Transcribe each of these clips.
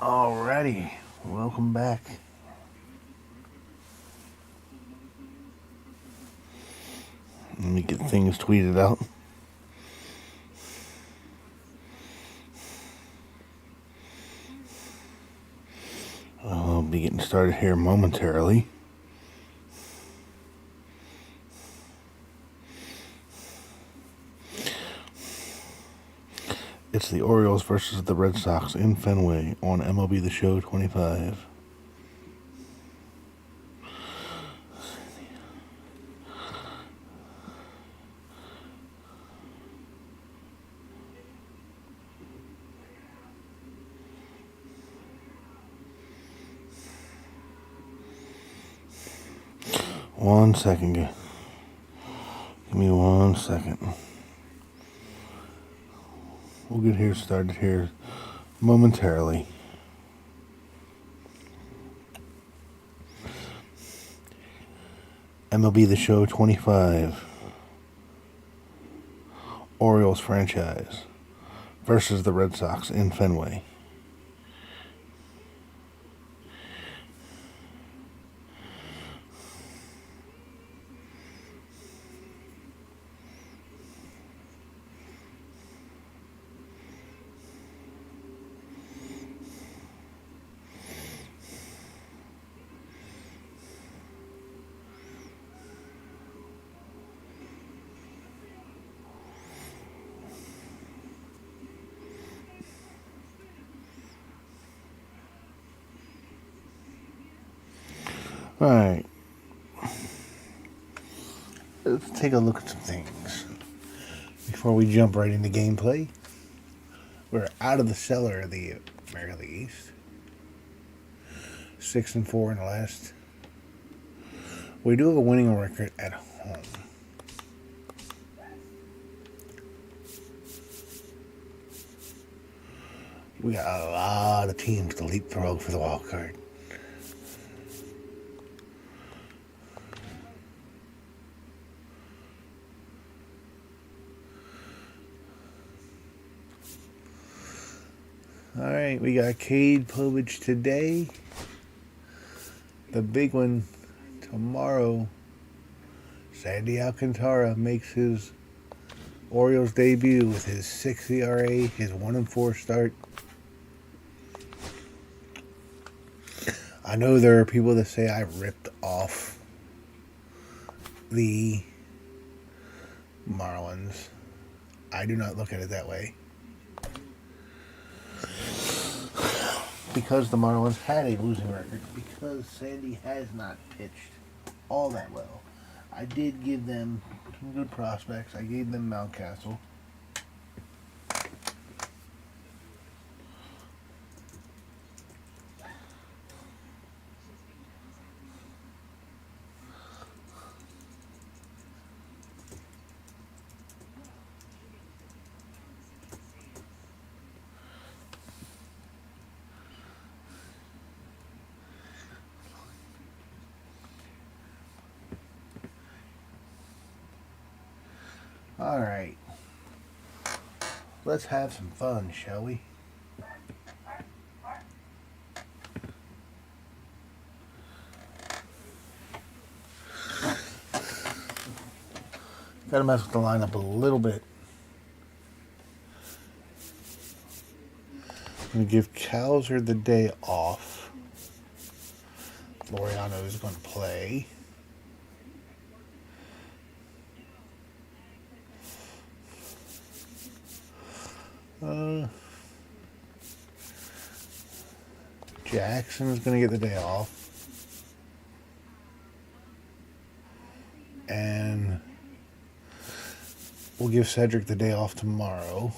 Alrighty, welcome back. Let me get things tweeted out. I'll be getting started here momentarily. It's the Orioles versus the Red Sox in Fenway on MLB The Show 25. One second. Give me 1 second. We'll get here started here momentarily. MLB The Show 25. Orioles franchise versus the Red Sox in Fenway. Alright. Let's take a look at some things before we jump right into gameplay. We're out of the cellar of the American League East. 6-4 in the last. We do have a winning record at home. We got a lot of teams to leapfrog for the wild card. Alright, we got Cade Povich today. The big one tomorrow. Sandy Alcantara makes his Orioles debut with his 6 ERA, his 1-4 start. I know there are people that say I ripped off the Marlins. I do not look at it that way. Because the Marlins had a losing record, because Sandy has not pitched all that well. I did give them some good prospects. I gave them Mountcastle. Alright. Let's have some fun, shall we? Gotta mess with the lineup a little bit. I'm going to give Cowser the day off. Laureano is going to play. Jackson is going to get the day off. And we'll give Cedric the day off tomorrow.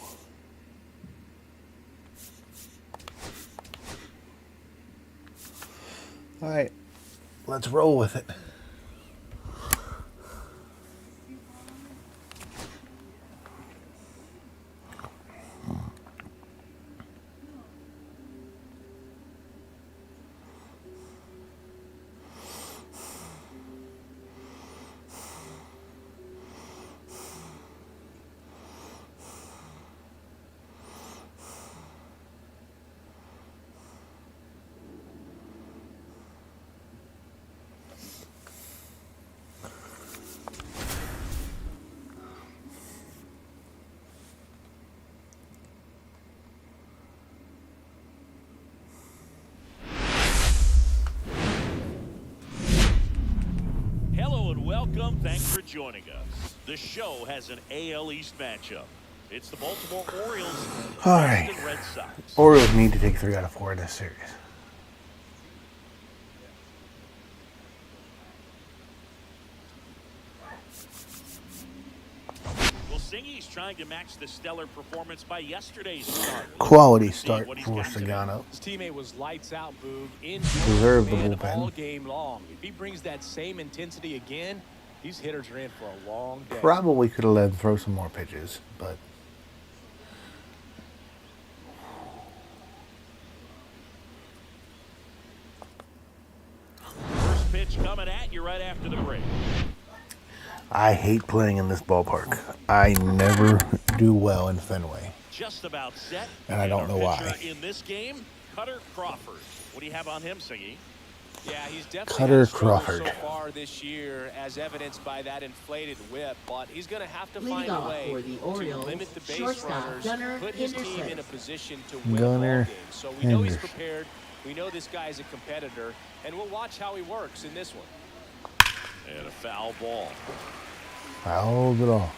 Alright, let's roll with it. Welcome. Thanks for joining us. The show has an AL East matchup. It's the Baltimore Orioles and All right. Boston Red Sox. Orioles need to take 3 out of 4 in this series. Well, Singy's trying to match the stellar performance by yesterday's start. Quality start for Sagano. His teammate was lights out, Boog. Deserved the bullpen. All game long. If he brings that same intensity again, these hitters are in for a long day. Probably could have let him throw some more pitches, but First pitch coming at you right after the break. I hate playing in this ballpark. I never do well in Fenway. Just about set. And I don't know why. In this game, Cutter Crawford. What do you have on him, Singy? Yeah, he's definitely Cutter had trouble Crawford. so far this year, as evidenced by that inflated whip. But he's going to have to find a way for the to Orioles, limit the base shortstop, runners, Gunnar put his team Henderson. in a position to win Gunnar ball games. So we know he's Henderson. prepared. We know this guy's a competitor, and we'll watch how he works in this one. And a foul ball. Fouled it off.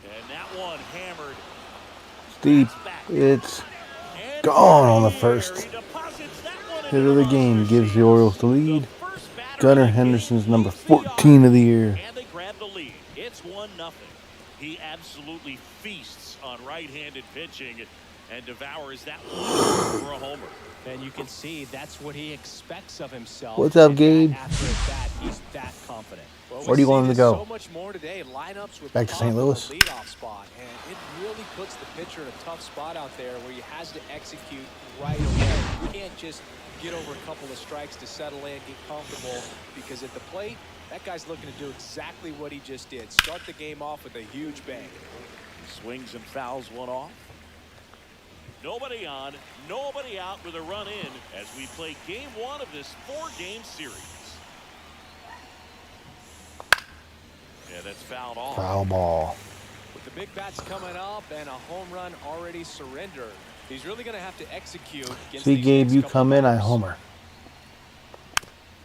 And that one hammered. Deep. It's gone on the first hit of the game. Gives the Orioles the lead. Gunnar Henderson's number 14 of the year. And they grab the lead. It's 1-0. He absolutely feasts on right-handed pitching and devours that one for a homer. And you can see that's what he expects of himself. What's up, Gabe? After that, he's that confident. Well, Where do you want him to go? So much more today. Lineups with Back to St. Louis? leadoff spot, and it really puts the pitcher in a tough spot out there where he has to execute right away. You can't just get over a couple of strikes to settle in, get comfortable, because at the plate, that guy's looking to do exactly what he just did. Start the game off with a huge bang. He swings and fouls one off. Nobody on, nobody out with a run in as we play game 1 of this 4-game series. Yeah, that's fouled off. Foul ball. With the big bats coming up and a home run already surrendered, he's really going to have to execute. See, Gabe, you come in, I homer.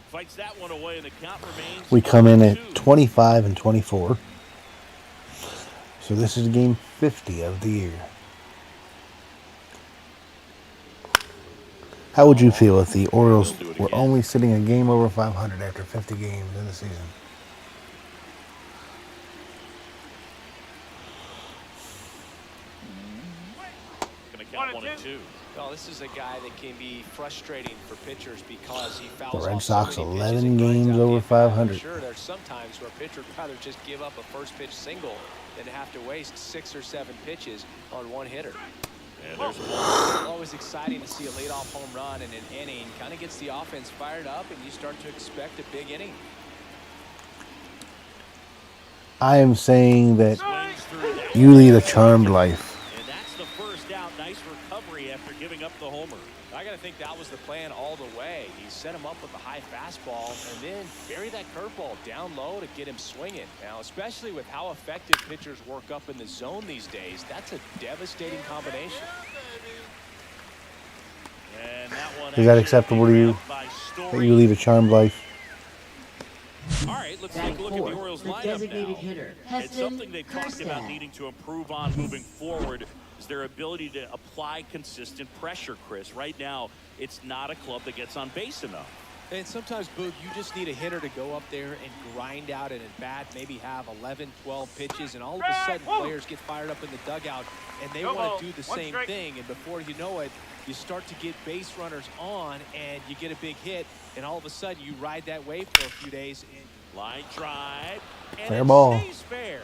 Fights that one away, and the count remains. We come in at 2. 25 and 24. So this is game 50 of the year. How would you feel if the Orioles were only sitting a game over 500 after 50 games in the season? Gonna count 1 and 2. Well, this is a guy that can be frustrating for pitchers because he fouls The Red off so Sox many 11 pitches and grinds games out over the at-bat. 500. Sure, there's sometimes where a pitcher would rather just give up a first pitch single than to have to waste 6 or 7 pitches on one hitter. And there's one. Always exciting to see a leadoff home run in an inning. Kind of gets the offense fired up, and you start to expect a big inning. I am saying that Swings through that you lead a charmed life. And that's the first out. Nice recovery after giving up the homer. I got to think that was the plan all the way. He set him up with a high fastball and then bury that curveball down low to get him swinging. Now, especially with how effective pitchers work up in the zone these days, that's a devastating combination. And that one Is that actually acceptable to you? by That Story. you lead a charmed life? All right, let's Batting take a look at the fourth, Orioles the lineup designated now. hitter, It's Heston something they've talked about Kjerstad. needing to improve on moving forward is their ability to apply consistent pressure, Chris. Right now, it's not a club that gets on base enough. And sometimes, Boog, you just need a hitter to go up there and grind out an at-bat, maybe have 11, 12 pitches, and all of a sudden players get fired up in the dugout, and they want to do the same thing. And before you know it, you start to get base runners on, and you get a big hit, and all of a sudden you ride that wave for a few days. And Line drive. And Fair it ball. stays fair.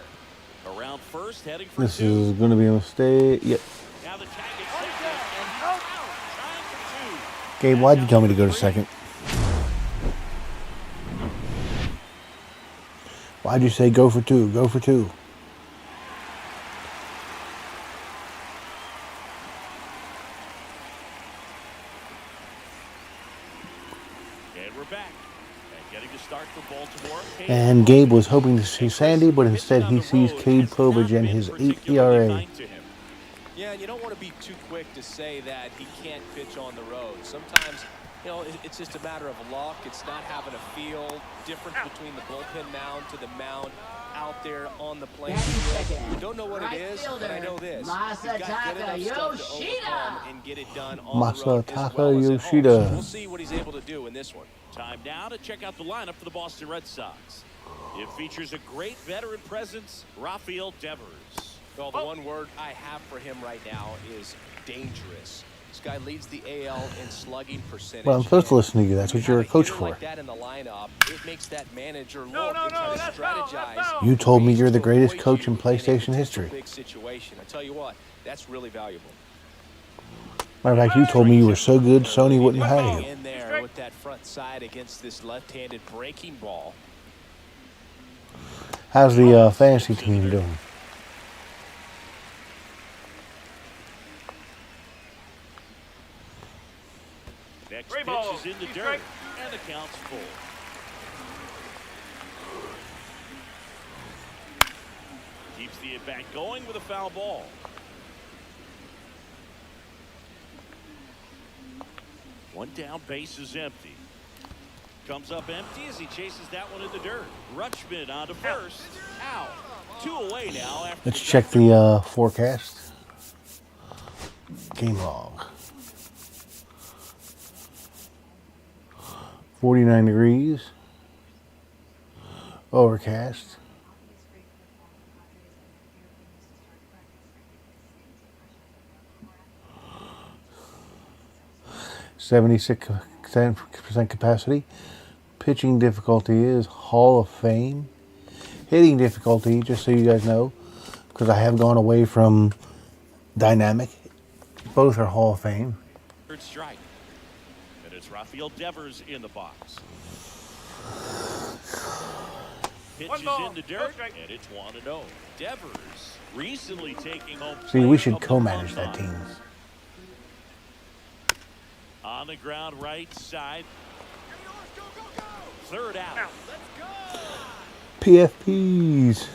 Around first, heading for This 2. is going to be a mistake. Yep. Now the tag is set and out. Trying for 2. Gabe, why'd you tell me to go to second? Why'd you say go for 2? Go for 2. And we're back. And Getting to start for Baltimore. And Gabe was hoping to see Sandy, but instead he sees Cade Povich and his 8 ERA. Yeah, and you don't want to be too quick to say that he can't pitch on the road. Sometimes, you know, it's just a matter of luck. It's not having a feel. Difference between the bullpen mound to the mound out there on the playing field. I don't know what it is, but I know this. He's got good enough stuff to overcome and get it done on the road as well as at home. So we'll see what he's able to do in this one. Time now to check out the lineup for the Boston Red Sox. It features a great veteran presence, Rafael Devers. Well, the one word I have for him right now is dangerous. This guy leads the AL in slugging percentage. Well, I'm supposed to listen to you. That's what you're a coach for. Like that in the lineup, it makes that manager look and try to strategize. You told me you're the greatest coach in PlayStation history. Big situation. I tell you what, that's really valuable. Matter of fact, you told me you were so good, Sony wouldn't hire you. In there with that front side against this left-handed breaking ball. How's the fantasy team doing? Next pitch is in the dirt, and the count's full. Keeps the at-bat going with a foul ball. One down, base is empty. Comes up empty as he chases that one in the dirt. Rutschman on to first. Out. 2 away now. After Let's check the forecast. Game log. 49 degrees. Overcast. %% capacity. Pitching difficulty is Hall of Fame. Hitting difficulty, just so you guys know, because I have gone away from dynamic. Both are Hall of Fame. Third strike. And it's Rafael Devers in the box. Pitches in the dirt, and it's 1-0. Devers recently taking home. See, we should co-manage that team. On the ground, right side. Third out. PFPs.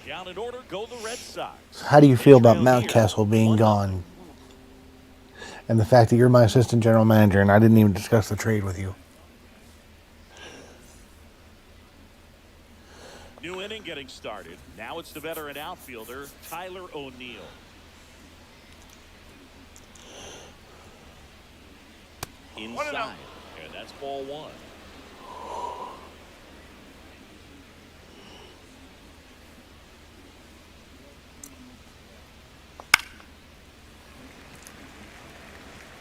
Down in order, go the Red Sox. How do you feel about Mountcastle being gone? And the fact that you're my assistant general manager and I didn't even discuss the trade with you. New inning getting started. Now it's the veteran outfielder, Tyler O'Neill. Inside. And that's ball 1.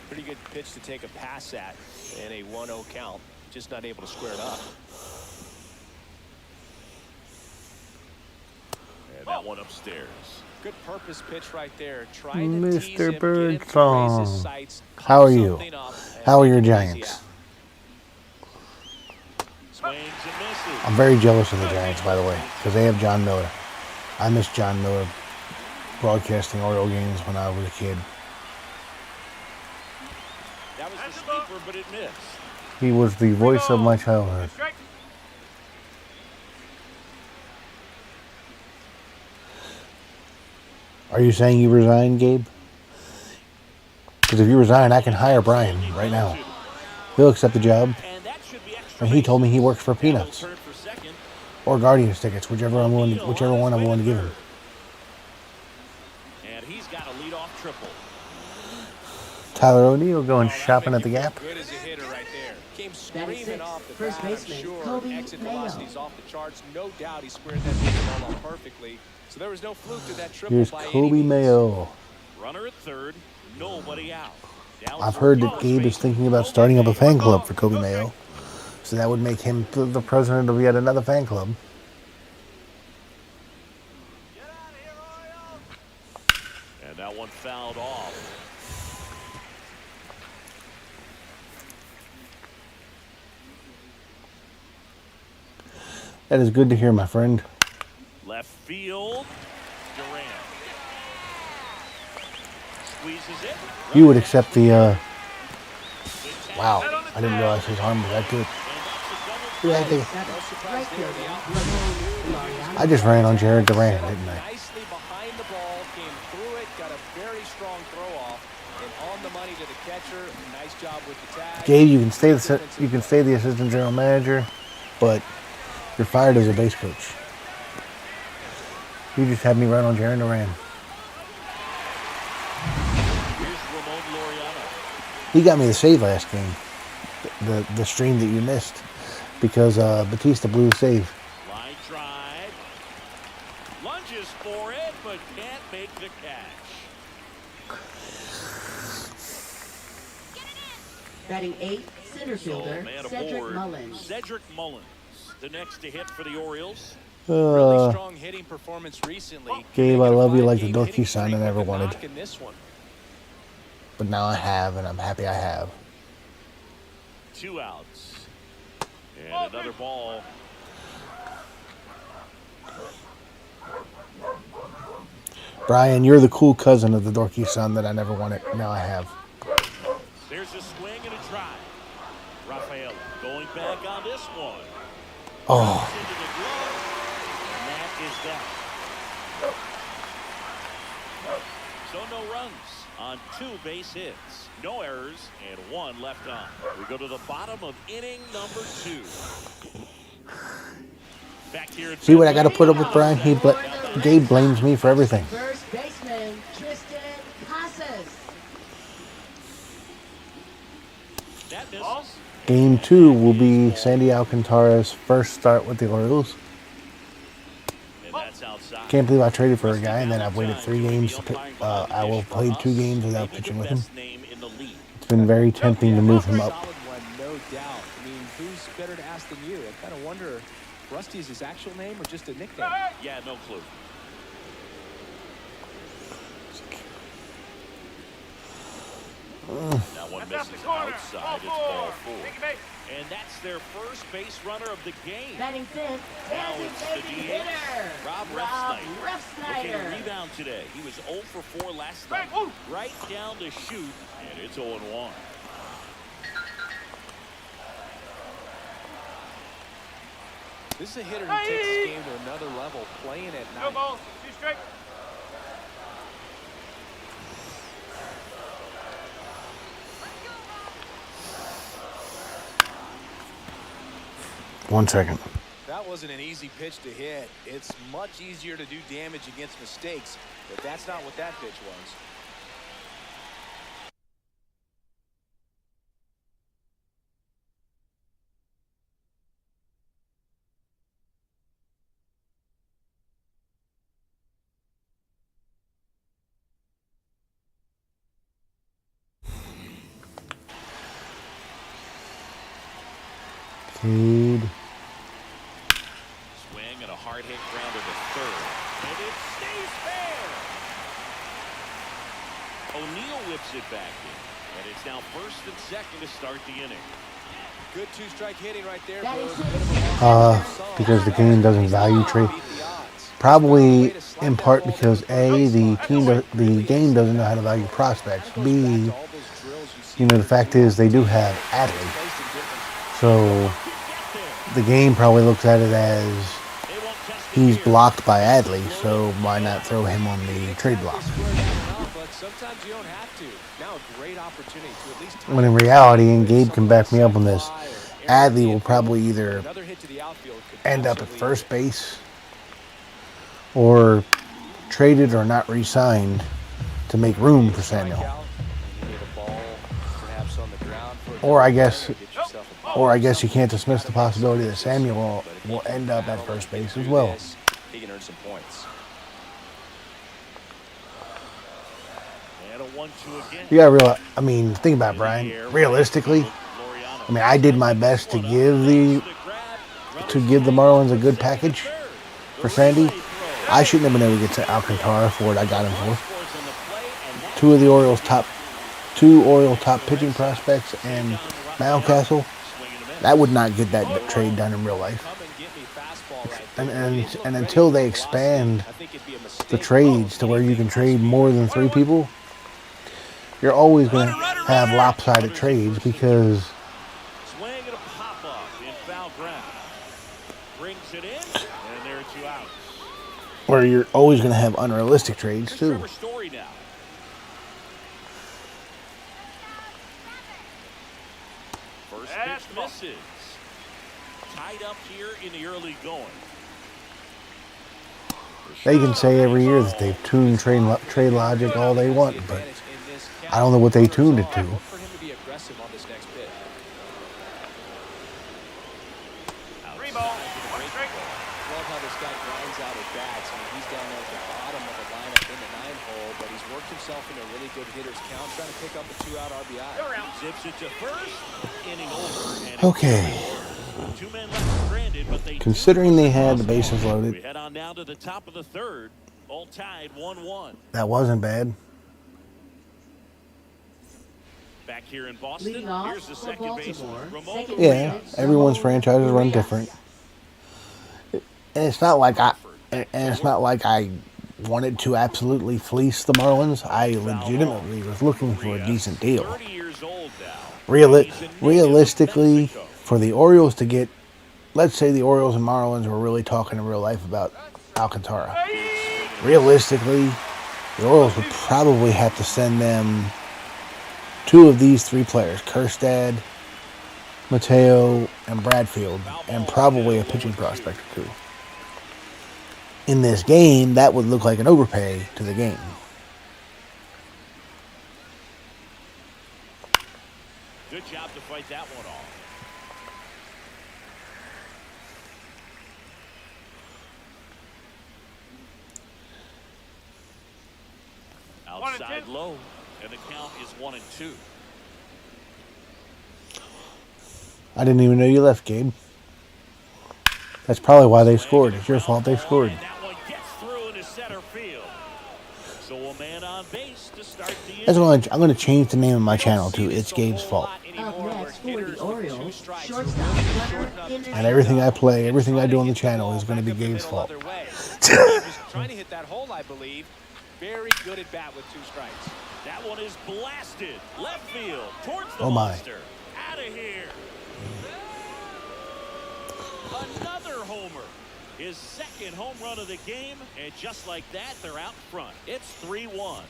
Pretty good pitch to take a pass at in a 1-0 count. Just not able to square it up. And that one upstairs. Good purpose pitch right there. Trying to tease Mr. him, Birdsong. How are you? How are your Giants? Swings and misses. I'm very jealous of the Giants, by the way, because they have John Miller. I miss John Miller broadcasting Oriole games when I was a kid. That was the sweeper, but it missed. He was the voice of my childhood. Are you saying you resigned, Gabe? Because if you resign, I can hire Brian right now. He'll accept the job. And he told me he works for peanuts. Or Guardians tickets, whichever one I'm willing to give him. And he's got a leadoff triple. Tyler O'Neill going shopping at the Gap. Good as a hitter right there. Came screaming off the bat. I'm sure exit velocity's off the charts. No doubt he squared that ball off perfectly. So there was no fluke to that triple. Here's Kobe Mayo. Runner at third, nobody out. I've heard that Gabe is thinking about starting up a fan club for Kobe Mayo. So that would make him the president of yet another fan club. And that one fouled off. That is good to hear, my friend. Left field, Durant. Squeezes it. You would accept the, wow, I didn't realize his arm was that good. Yeah, I think No surprise there. The outfield I just ran on Jared Duran, didn't I? nicely behind the ball, came through it, got a very strong throw off, and on the money to the catcher. Nice job with the tag. Gabe, you can stay the assistant general manager, but you're fired as a base coach. You just had me run on Jared Duran. Here's Ramon Laureano. He got me the save last game. The stream that you missed because Batista blew the save. Line drive. Lunges for it, but can't make the catch. Batting 8th, center fielder, Man Cedric aboard, Mullins. Cedric Mullins, the next to hit for the Orioles. Really strong hitting performance recently. Gabe, I love you like the Five-game dorky hitting son I streak never with a wanted. knock in this one. But now I have, and I'm happy I have. 2 outs. And another ball. Brian, you're the cool cousin of the dorky son that I never wanted. Now I have. There's a swing and a drive. Rafael going back on this one. Oh, Into the glove. And that is that. So no runs on 2 base hits. No errors and 1 left on. We go to the bottom of inning number 2. Back here at see what I got to Fenway. put up with Brian? Gabe blames me for everything. First baseman, Tristan Casas. That misses. Game 2 will be Sandy Alcantara's first start with the Orioles. And that's outside. Can't believe I traded for a guy and then I've waited 3 games to pick. I will have played 2 games without pitching with him. It's been very tempting to move him up. Solid one, no doubt. I mean, who's better to ask than you? I kind of wonder, Rusty is his actual name or just a nickname? Yeah, no clue. That one misses outside. It's ball 4. And that's their first base runner of the game. Batting 5th, Now it's the designated DH, hitter, Rob Refsnyder. Looking to rebound today. He was 0 for 4 last night. Right down to shoot, and it's 0-1. This is a hitter who takes his game to another level, playing at night. Ball, 2 strike. One second. That wasn't an easy pitch to hit. It's much easier to do damage against mistakes, but that's not what that pitch was. Cade. Swing and a hard hit grounder to third. And it stays fair. O'Neill whips it back in. And it's now first and second to start the inning. Good 2-strike hitting right there. Batting Boog. Because the game doesn't value trade. Probably in part because A, the game doesn't know how to value prospects. B, the fact is they do have Adley. So the game probably looks at it as he's blocked by Adley, so why not throw him on the trade block? But sometimes you don't have to. Now a great opportunity to at least When in reality, and Gabe can back me up on this, Adley will probably either another hit to the outfield could end up at possibly- first base or traded or not re-signed to make room for Samuel. You need a ball perhaps on the ground for- Or I guess Get yourself a ball. Or I guess you can't dismiss the possibility that Samuel will end up at first base as well. He can earn some points. And a 1-2 again. You gotta realize, think about it, Brian. Realistically, I did my best to give the Marlins a good package for Sandy. I shouldn't have been able to get to Alcantara for what I got him for. Two Orioles top pitching prospects and Mountcastle. That would not get that trade done in real life. And until they expand the trades to where you can trade more than 3 people, you're always going to have lopsided trades because pop-off in foul ground. Brings it in, and there are 2 outs. Where you're always going to have unrealistic trades, too. Trevor Story now. First pitch misses. Tied up here in the early going. They can say every year that they've tuned trade logic all they want, but I don't know what they tuned it to. Look for him to be aggressive on this next pitch. 3 ball. Love how this guy grinds out at bats. I mean, he's down there at the bottom of the lineup in the 9-hole, but he's worked himself into a really good hitter's count, trying to pick up a 2-out RBI. Zips it to first. Inning over. And Okay. 2 men left stranded, but they Considering they had the bases We loaded, head on down to the top of the 3rd. All tied 1-1. that wasn't bad. Back here in Boston. Leading off Here's the for second baseman. Baltimore. Ramon Second Yeah, baseman, everyone's Ramon franchises run Urias. different. And it's not like I wanted to absolutely fleece the Marlins. I legitimately was looking for a decent deal. 30 years old now. Realistically, for the Orioles to get, let's say the Orioles and Marlins were really talking in real life about Alcantara. Realistically, the Orioles would probably have to send them 2 of these 3 players, Kerstad, Mateo, and Bradfield, and probably a pitching prospect or 2. In this game, that would look like an overpay to the game. Good job to fight that one off. Outside low, and the count is 1-2. I didn't even know you left, Gabe. That's probably why they scored. It's your fault they scored. And that one gets through into center field. So a man on base to start the That's inning. why I'm going to change the name of my channel to It's Gabe's Fault. Up next for the Orioles, shortstop Leonard And everything I play, everything I do on the channel is going to be Gabe's fault. Trying to hit that hole, I believe. Very good at bat with 2 strikes. That one is blasted. Left field towards the Oh my. monster. Out of here. Another homer. His 2nd home run of the game. And just like that, they're out front. It's 3-1.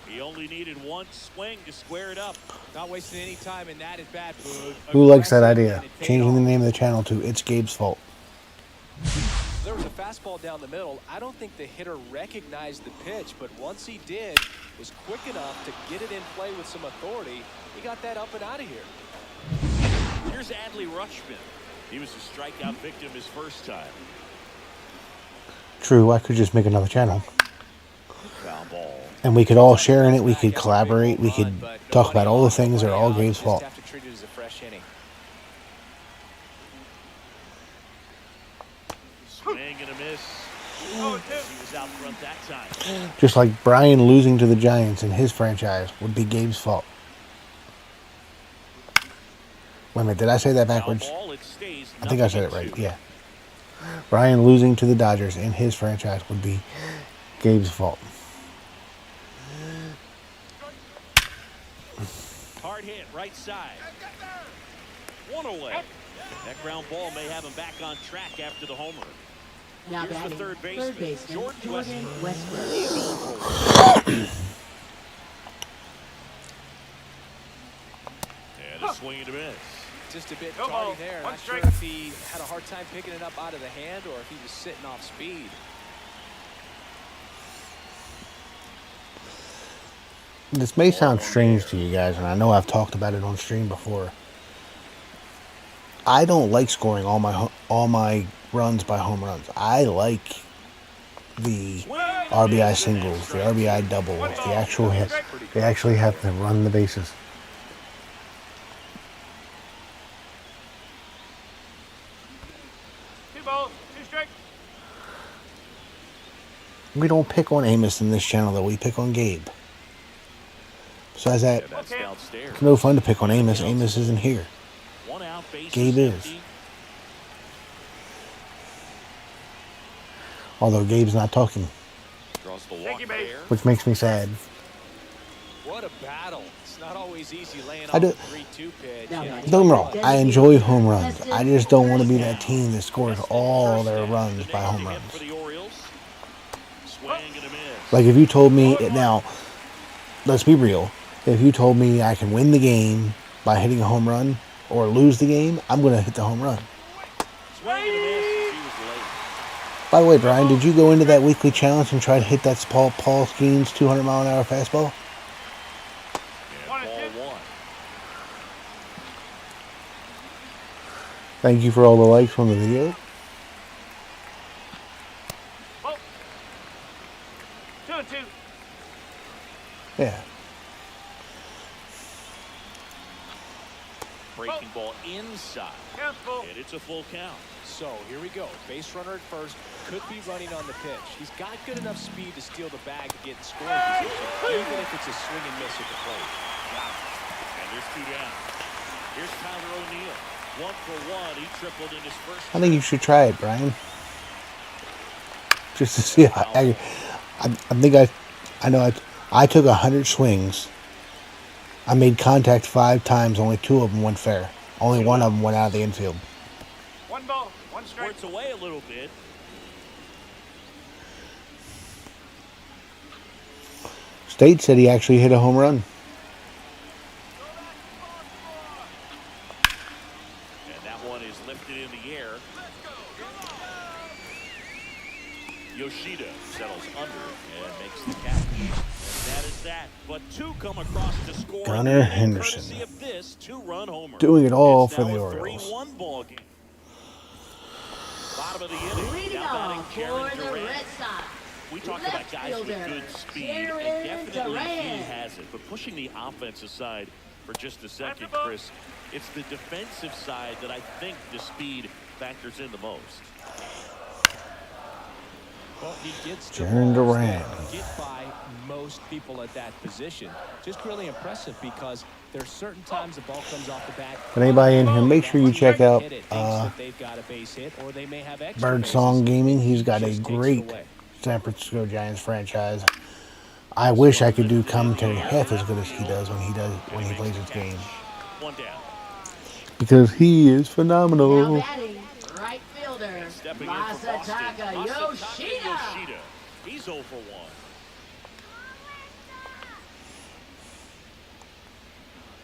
He only needed 1 swing to square it up. Not wasting any time in that at bat, Boog. Who likes that idea? Changing the name of the channel to It's Gabe's Fault. There was a fastball down the middle. I don't think the hitter recognized the pitch, but once he did, was quick enough to get it in play with some authority. He got that up and out of here. Here's Adley Rutschman. He was a strikeout victim his first time. True, I could just make another channel. Foul ball. And we could all share in it. We could collaborate. We could talk about all the things that are all Gabe's fault. Just have to treat it as a fresh inning. Swing and a miss. He was out front that time. Just like Brian losing to the Giants in his franchise would be Gabe's fault. Wait a minute, did I say that backwards? Foul ball, it stays I think I said it 0-2. right, yeah. Brian losing to the Dodgers in his franchise would be Gabe's fault. Hard hit, right side. 1 away. That ground ball may have him back on track after the homer. Now Here's the batting third third baseman, baseman Jordan Jordan Westbrook. Westbrook. And a swing and a miss. Just a bit tardy there. Not sure if he had a hard time picking it up out of the hand or if he was sitting off speed. This may sound strange to you guys, and I know I've talked about it on stream before. I don't like scoring all my runs by home runs. I like the RBI singles, the RBI doubles, they actually have to run the bases. We don't pick on Amos in this channel, though. We pick on Gabe. Besides that, And that's downstairs. it's no fun to pick on Amos. Amos isn't here. 1 out, base Gabe is. empty. Although Gabe's not talking, Draws the walk there. which makes me sad. What a battle. not always easy laying I off do. a 3-2 pitch. Now, And Don't get me wrong. I enjoy home runs. I just don't want to be that team that scores all their runs by home runs. For the Orioles. Swing and a miss. Like if you told me now, let's be real. If you told me I can win the game by hitting a home run or lose the game, I'm going to hit the home run. Swing and a miss. He was late. By the way, Brian, did you go into that weekly challenge and try to hit that Paul Skeens 200-mile-an-hour fastball? And ball one. Thank you for all the likes on the video. Oh. 2-2. Yeah. Breaking ball inside. Careful. And it's a full count. So here we go. Base runner at first. Could be running on the pitch. He's got good enough speed to steal the bag to get in scoring position, even if it's a swing and miss at the plate. Got it. And there's two down. Here's Tyler O'Neill. 1 for 1. He tripled in his first. I think you should try it, Brian. Just to see how I took 100 swings. I made contact 5 times. Only 2 of them went fair. Only 1 of them went out of the infield. 1 ball, 1 strike. Squirts away a little bit. State said he actually hit a home run. And that one is lifted in the air. Yoshida settles under and makes the catch. And that is that. But 2 come across to score. Gunnar Henderson. Courtesy of this 2-run homer. Doing it all It's for now the a Orioles. 3-1 ball game. Bottom of the inning. Leading Now batting off Jaron for the Durant. Red Sox. We talk Left about guys with fielder, good speed, Jaron and definitely he Durant. has it. But pushing the offense aside for just a second, Basketball. Chris, it's the defensive side that I think the speed factors in the most. Well, he gets the Jaron balls Durant. that get by most people at that position. Just really impressive because there's certain times the ball comes off the bat. But anybody in here, make sure you check out Hit it, thinks that they've got a base hit, or they may have extra Birdsong bases. Gaming. He's got a Just takes it great away. San Francisco Giants franchise. I wish I could do commentary half as good as he does when he plays his game. 1 down. Because he is Now phenomenal. batting, right fielder, Stepping in for Boston. Masataka Yoshida. Yoshida. He's 0 for 1.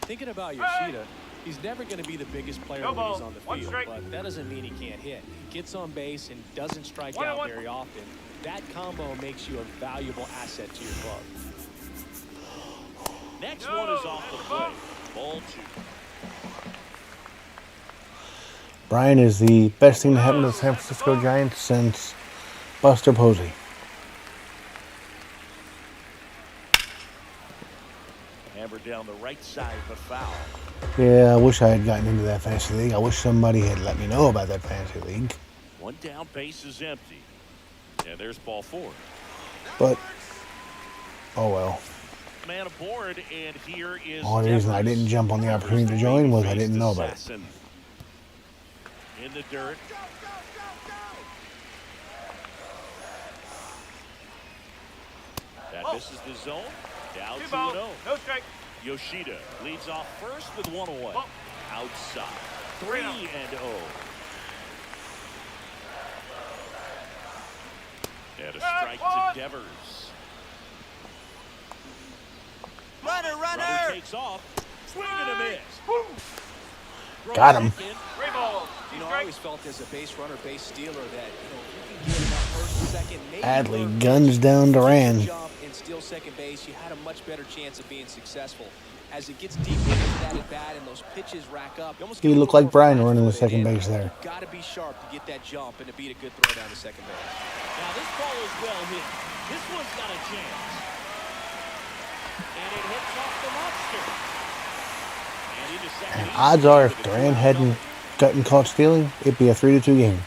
Thinking about Yoshida, he's never going to be the biggest player No when he's ball, on the 1 field, strike. but that doesn't mean he can't hit. He gets on base and doesn't strike 1-1. out very often. That combo makes you a valuable asset to your club. Next one is off the plate. Ball 2. Brian is the best thing to happen to the San Francisco Giants since Buster Posey. Hammered down the right side, but foul. Yeah, I wish I had gotten into that fantasy league. I wish somebody had let me know about that fantasy league. 1 down, base is empty. And there's ball 4. But, oh well. Man aboard, and here is The only reason I Devers. didn't jump on the opportunity to join was I didn't know about it. Assassin. In the dirt. That misses the zone. Down 2 ball, 2-0. no strike. Yoshida leads off first with 1 away. Ball. Outside. 3-0. And a strike to Devers. Runner takes off. Swing and a miss. Got him. 3 balls, 2 You know, I strike. always felt as a base runner, base stealer that, you know, if you can get that first, second, maybe Adley third guns base, down just Duran. jump and steal second base, you had a much better chance of being successful. As it gets deeper into that at bat and those pitches rack up, you almost He get a looked little like more Brian flat running the footed second in. base there. You've got to be sharp to get that jump and to beat a good throw down to second base. Now this ball is well hit. This one's got a chance. And it hits off the monster. And into second. And odds are, if Duran hadn't gotten caught stealing, it'd be a 3-2 game.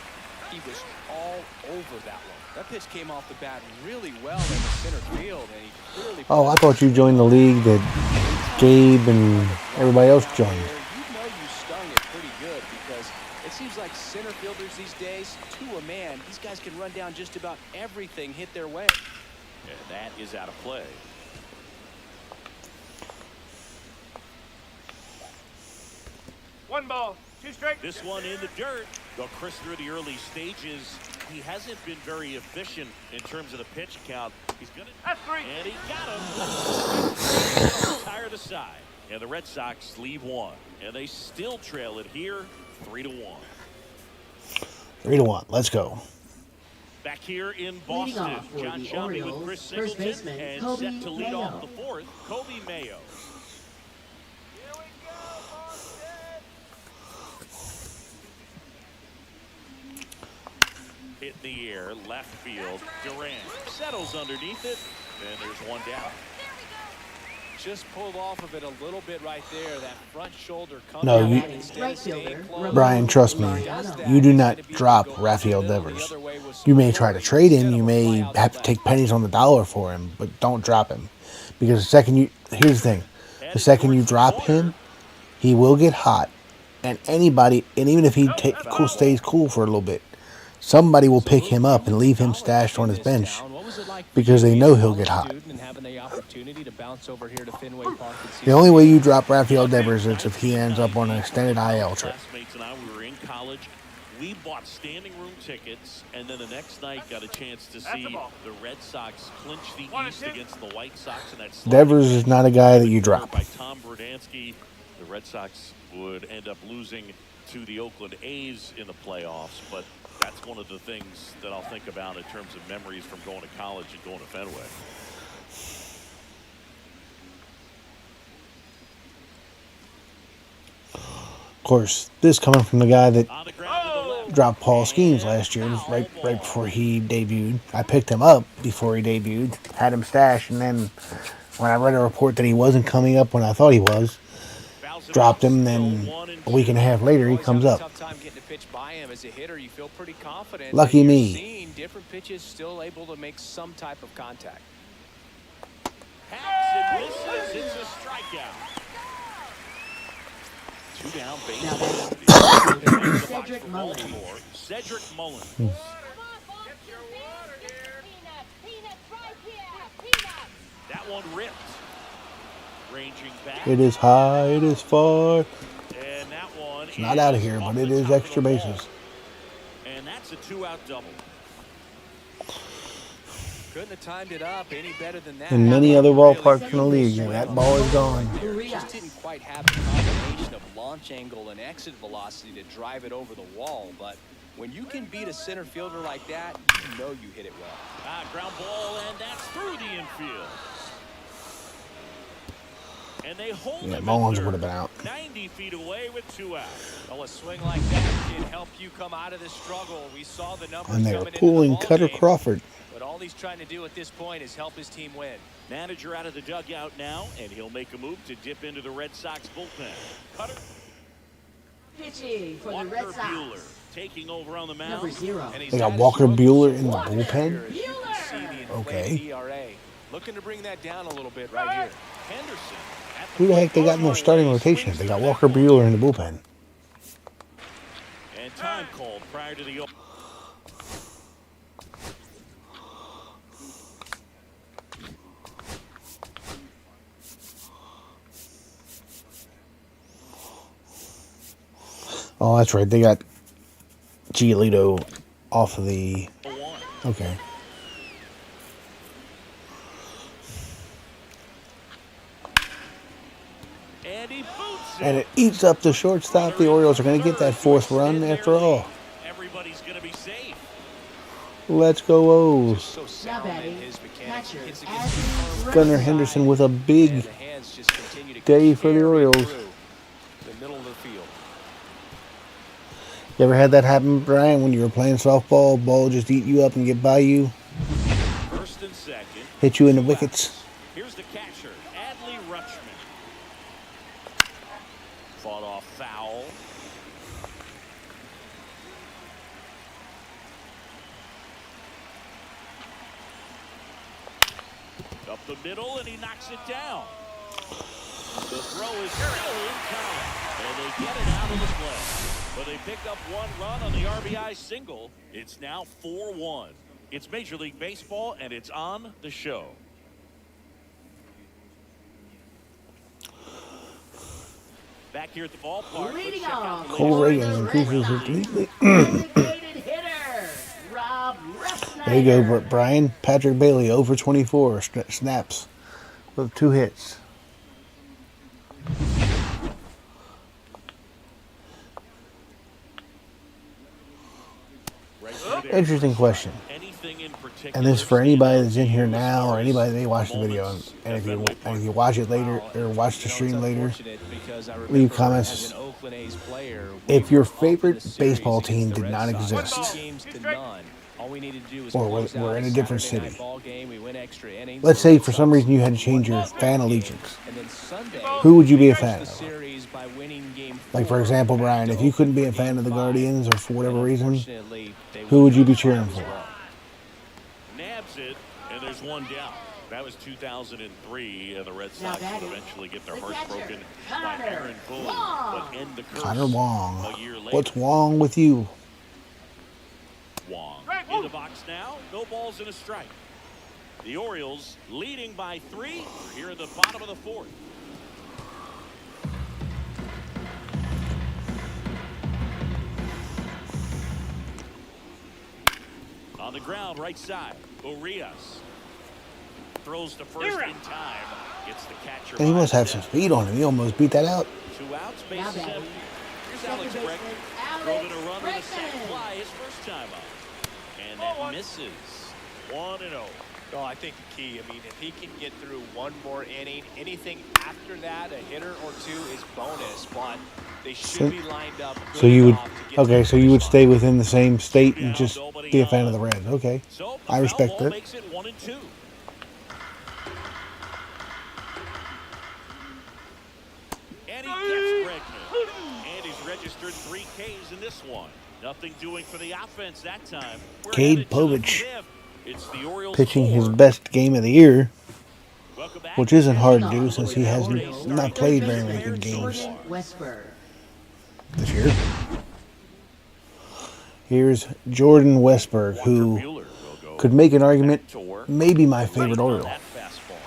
He was all over that one. That pitch came off the bat really well in the center field, and he clearly. Oh, I thought you joined the league that Gabe and everybody else joined. You know you stung it pretty good because it seems like center fielders these days, to a man, these guys can run down just about everything hit their way. And that is out of play. One ball, two strikes. This one in the dirt. Though Chris, through the early stages, he hasn't been very efficient in terms of the pitch count. He's gonna. That's three. And he got him. Retire the side. And the Red Sox leave one. And they still trail it here, 3-1. 3-1. Let's go. Back here in Leading Boston, off for John the Shelby with Orioles, Chris first Singleton baseman, and Cade set to lead Mayo. off the fourth, Kobe Mayo. Here we go, Boston. Hit in the air, left field. Durant settles underneath it, and there's one down. Just pulled off of it a little bit right there. That front shoulder comes No, out you- instead Right of staying fielder, close. Brian, trust me. You do not drop Rafael Devers. You may try to trade him. You may have to take pennies on the dollar for him, but don't drop him. Because here's the thing. The second you drop him, he will get hot. And even if he stays cool for a little bit, somebody will pick him up and leave him stashed on his bench because they know he'll get hot. The only way you drop Rafael Devers is if he ends up on an extended IL trip. Classmates and I, we were in college. We bought standing room tickets, and then the next night got a chance to see the Red Sox clinch the East against the White Sox. And that's Devers is not a guy that you drop. By Tom Verdansky, the Red Sox would end up losing to the Oakland A's in the playoffs, but that's one of the things that I'll think about in terms of memories from going to college and going to Fenway. Of course, this coming from the guy that On the ground to the left. dropped Paul Skeens last year, right before he debuted. I picked him up before he debuted, had him stashed, and then when I read a report that he wasn't coming up when I thought he was, dropped him. Then a week and a half later, he comes up. Tough time getting a pitch by him as a hitter. You feel pretty confident. Lucky that you're me. seeing different pitches still able to make some type of contact. Hacks and misses. It's a strikeout. Two down base. Now hits. that's Cedric For Mullins. Baltimore, Cedric Mullins. That one ripped. Ranging back. It is high, it is far. And that one It's not out of here, off but it the is top of extra the wall. bases. And that's a 2-out double. Couldn't have timed it up any better than that. In many That other one ballparks really in the league, swung that on ball the is gone. right there. Urias. Just didn't quite have the combination of launch angle and exit velocity to drive it over the wall. But when you can beat a center fielder like that, you know you hit it well. Ground ball, and that's through the infield. And they hold Yeah, him Mullins at would have third, been out. 90 feet away with 2 outs. Well, a swing like that can help you come out of this struggle. We saw the numbers And they were coming into pulling the ball Cutter game, Crawford. but all he's trying to do at this point is help his team win. Manager out of the dugout now, and he'll make a move to dip into the Red Sox bullpen. Cutter. Pitching for the Walker Red Sox. Buehler taking over on the mound. Number 0. And he's They got had Walker his struggles Buehler so in the far this bullpen? year, as you can see the inflated Okay. ERA. Looking to bring that down a little bit right here. Henderson. at Who the heck they got in their starting rotation? They got Walker Buehler in the bullpen. And time called prior to the. Oh, that's right. They got Giolito off of the. 1. Okay. And he boots And it eats up the shortstop. The Orioles are going to get that fourth run after all. Everybody's going to be safe. Let's go O's. So Now sound batting, in his mechanics. catcher Hits against Adley the Gunnar Rushside. Henderson with a and big the hands just continue to day for the carry Orioles. through the middle of the field. You ever had that happen, Brian, when you were playing softball? Ball just eat you up and get by you, First and second. hit you in the 2 wickets. outs. Here's the catcher, Adley Rutschman. Fought off foul. Up the middle, and he knocks it down. The throw is still in time, and they get it out of the play. But they pick up 1 run on the RBI single. It's now 4-1. It's Major League Baseball, and it's on the show. Back here at the ballpark. Leading Let's check out off the Cole for latest Reagan the numbers Red increases around his the league. lead. designated hitter, Rob There you go, Refsnyder. Brian. Patrick Bailey, over 24 snaps with 2 hits. Right through there. Interesting question. Anything in particular And this is for stand anybody out that's to in you here as now far or as anybody that may watch the video. moments And at if Fenway Park? you watch it later or watch the It's stream later, unfortunate because I leave remember comments. as an Oakland A's player, If we your were up in favorite the series baseball against team the did Red not Sox, exist, 2 games to none. All we needed to do was or close we're out in a different Saturday night city. ball game. We went extra innings. Let's The say Red for some Sox reason you had to change your won that fan game. allegiance. And then Sunday, Who would you be a we fan clinched the of? series by winning game Like, for 4 example, back Brian, to if you couldn't be a Oakland fan of the for game 5. Guardians or for whatever And reason, unfortunately, they who would you be won cheering as for? well. Nabs it, and there's one down. That was 2003, and the Red Now Sox would batting, eventually get their the hearts catcher, broken by Connor Aaron Boone, Wong. but end the curse Connor Wong. a year later. What's wrong with you? Wong in the box now. No balls and a strike. The Orioles leading by 3. We're here in the bottom of the 4th. On the ground, right side. Urias throws to first in time. Gets the catcher. And he by must have step. some speed on him. He almost beat that out. 2 outs, Now bases batting, empty. Here's second Alex baseman, Bregman. Drove in a run with a sac Bregman. fly his first time up. And that misses. 1-0. Well, I think the key, I mean, if he can get through one more inning, anything after that, a hitter or 2 is bonus, but they should be lined up. So you would, good enough to get to okay, the so you would finish stay line. within the same state and Down, just nobody be a fan on. of the Reds. Okay. So I respect that. that. Makes it 1-2. And he gets Bregman. And he's registered 3 Ks in this one. Nothing doing for the offense that time. We're Cade headed to the Povich 5th. It's the Orioles pitching his 4. best game of the year, Welcome back. which isn't hard to Leading do off since for he the has Orioles, not third played very baseman, many good games Jordan Westburg. this year. Here's Jordan Westburg, Walker who Buehler will go could make an argument, back to work. maybe my favorite Right on Oriole. that fastball.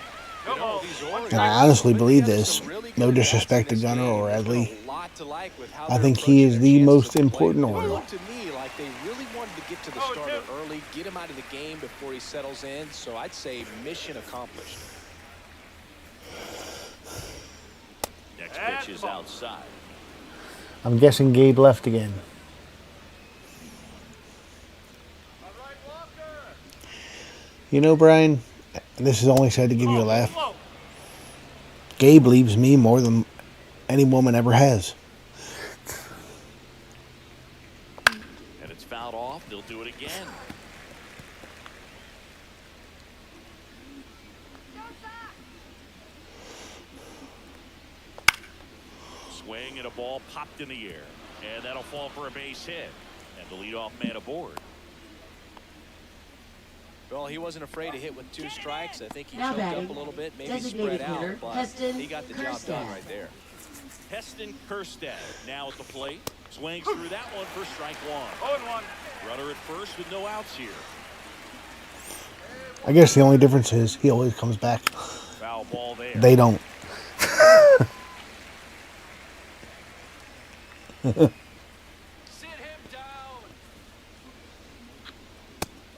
You know, these Orioles, And I honestly put believe together this. some really No good disrespect to bats in this Gunnar or game. There's Adley. a lot to like with how I they're think he is approaching the their most chances at the plate. important It Oriole. looked to me like they really wanted to get to the starter early, get him out of the game before he settles in. So I'd say mission accomplished. Next pitch is outside. I'm guessing Gabe left again. You know, Brian, and this is only said to give you a laugh. Gabe leaves me more than any woman ever has. And it's fouled off. They'll do it again. Swing and a ball popped in the air. And that'll fall for a base hit. And the leadoff man aboard. Well, he wasn't afraid to hit with 2 strikes. I think he Now choked batting, up a little bit, maybe designated spread out, hitter, but Heston he got the job done Kjerstad. right there. Heston Kjerstad now at the plate. Swings through that one for strike 1. Runner at first with no outs here. I guess the only difference is he always comes back. Foul ball there. They don't. Sit him down.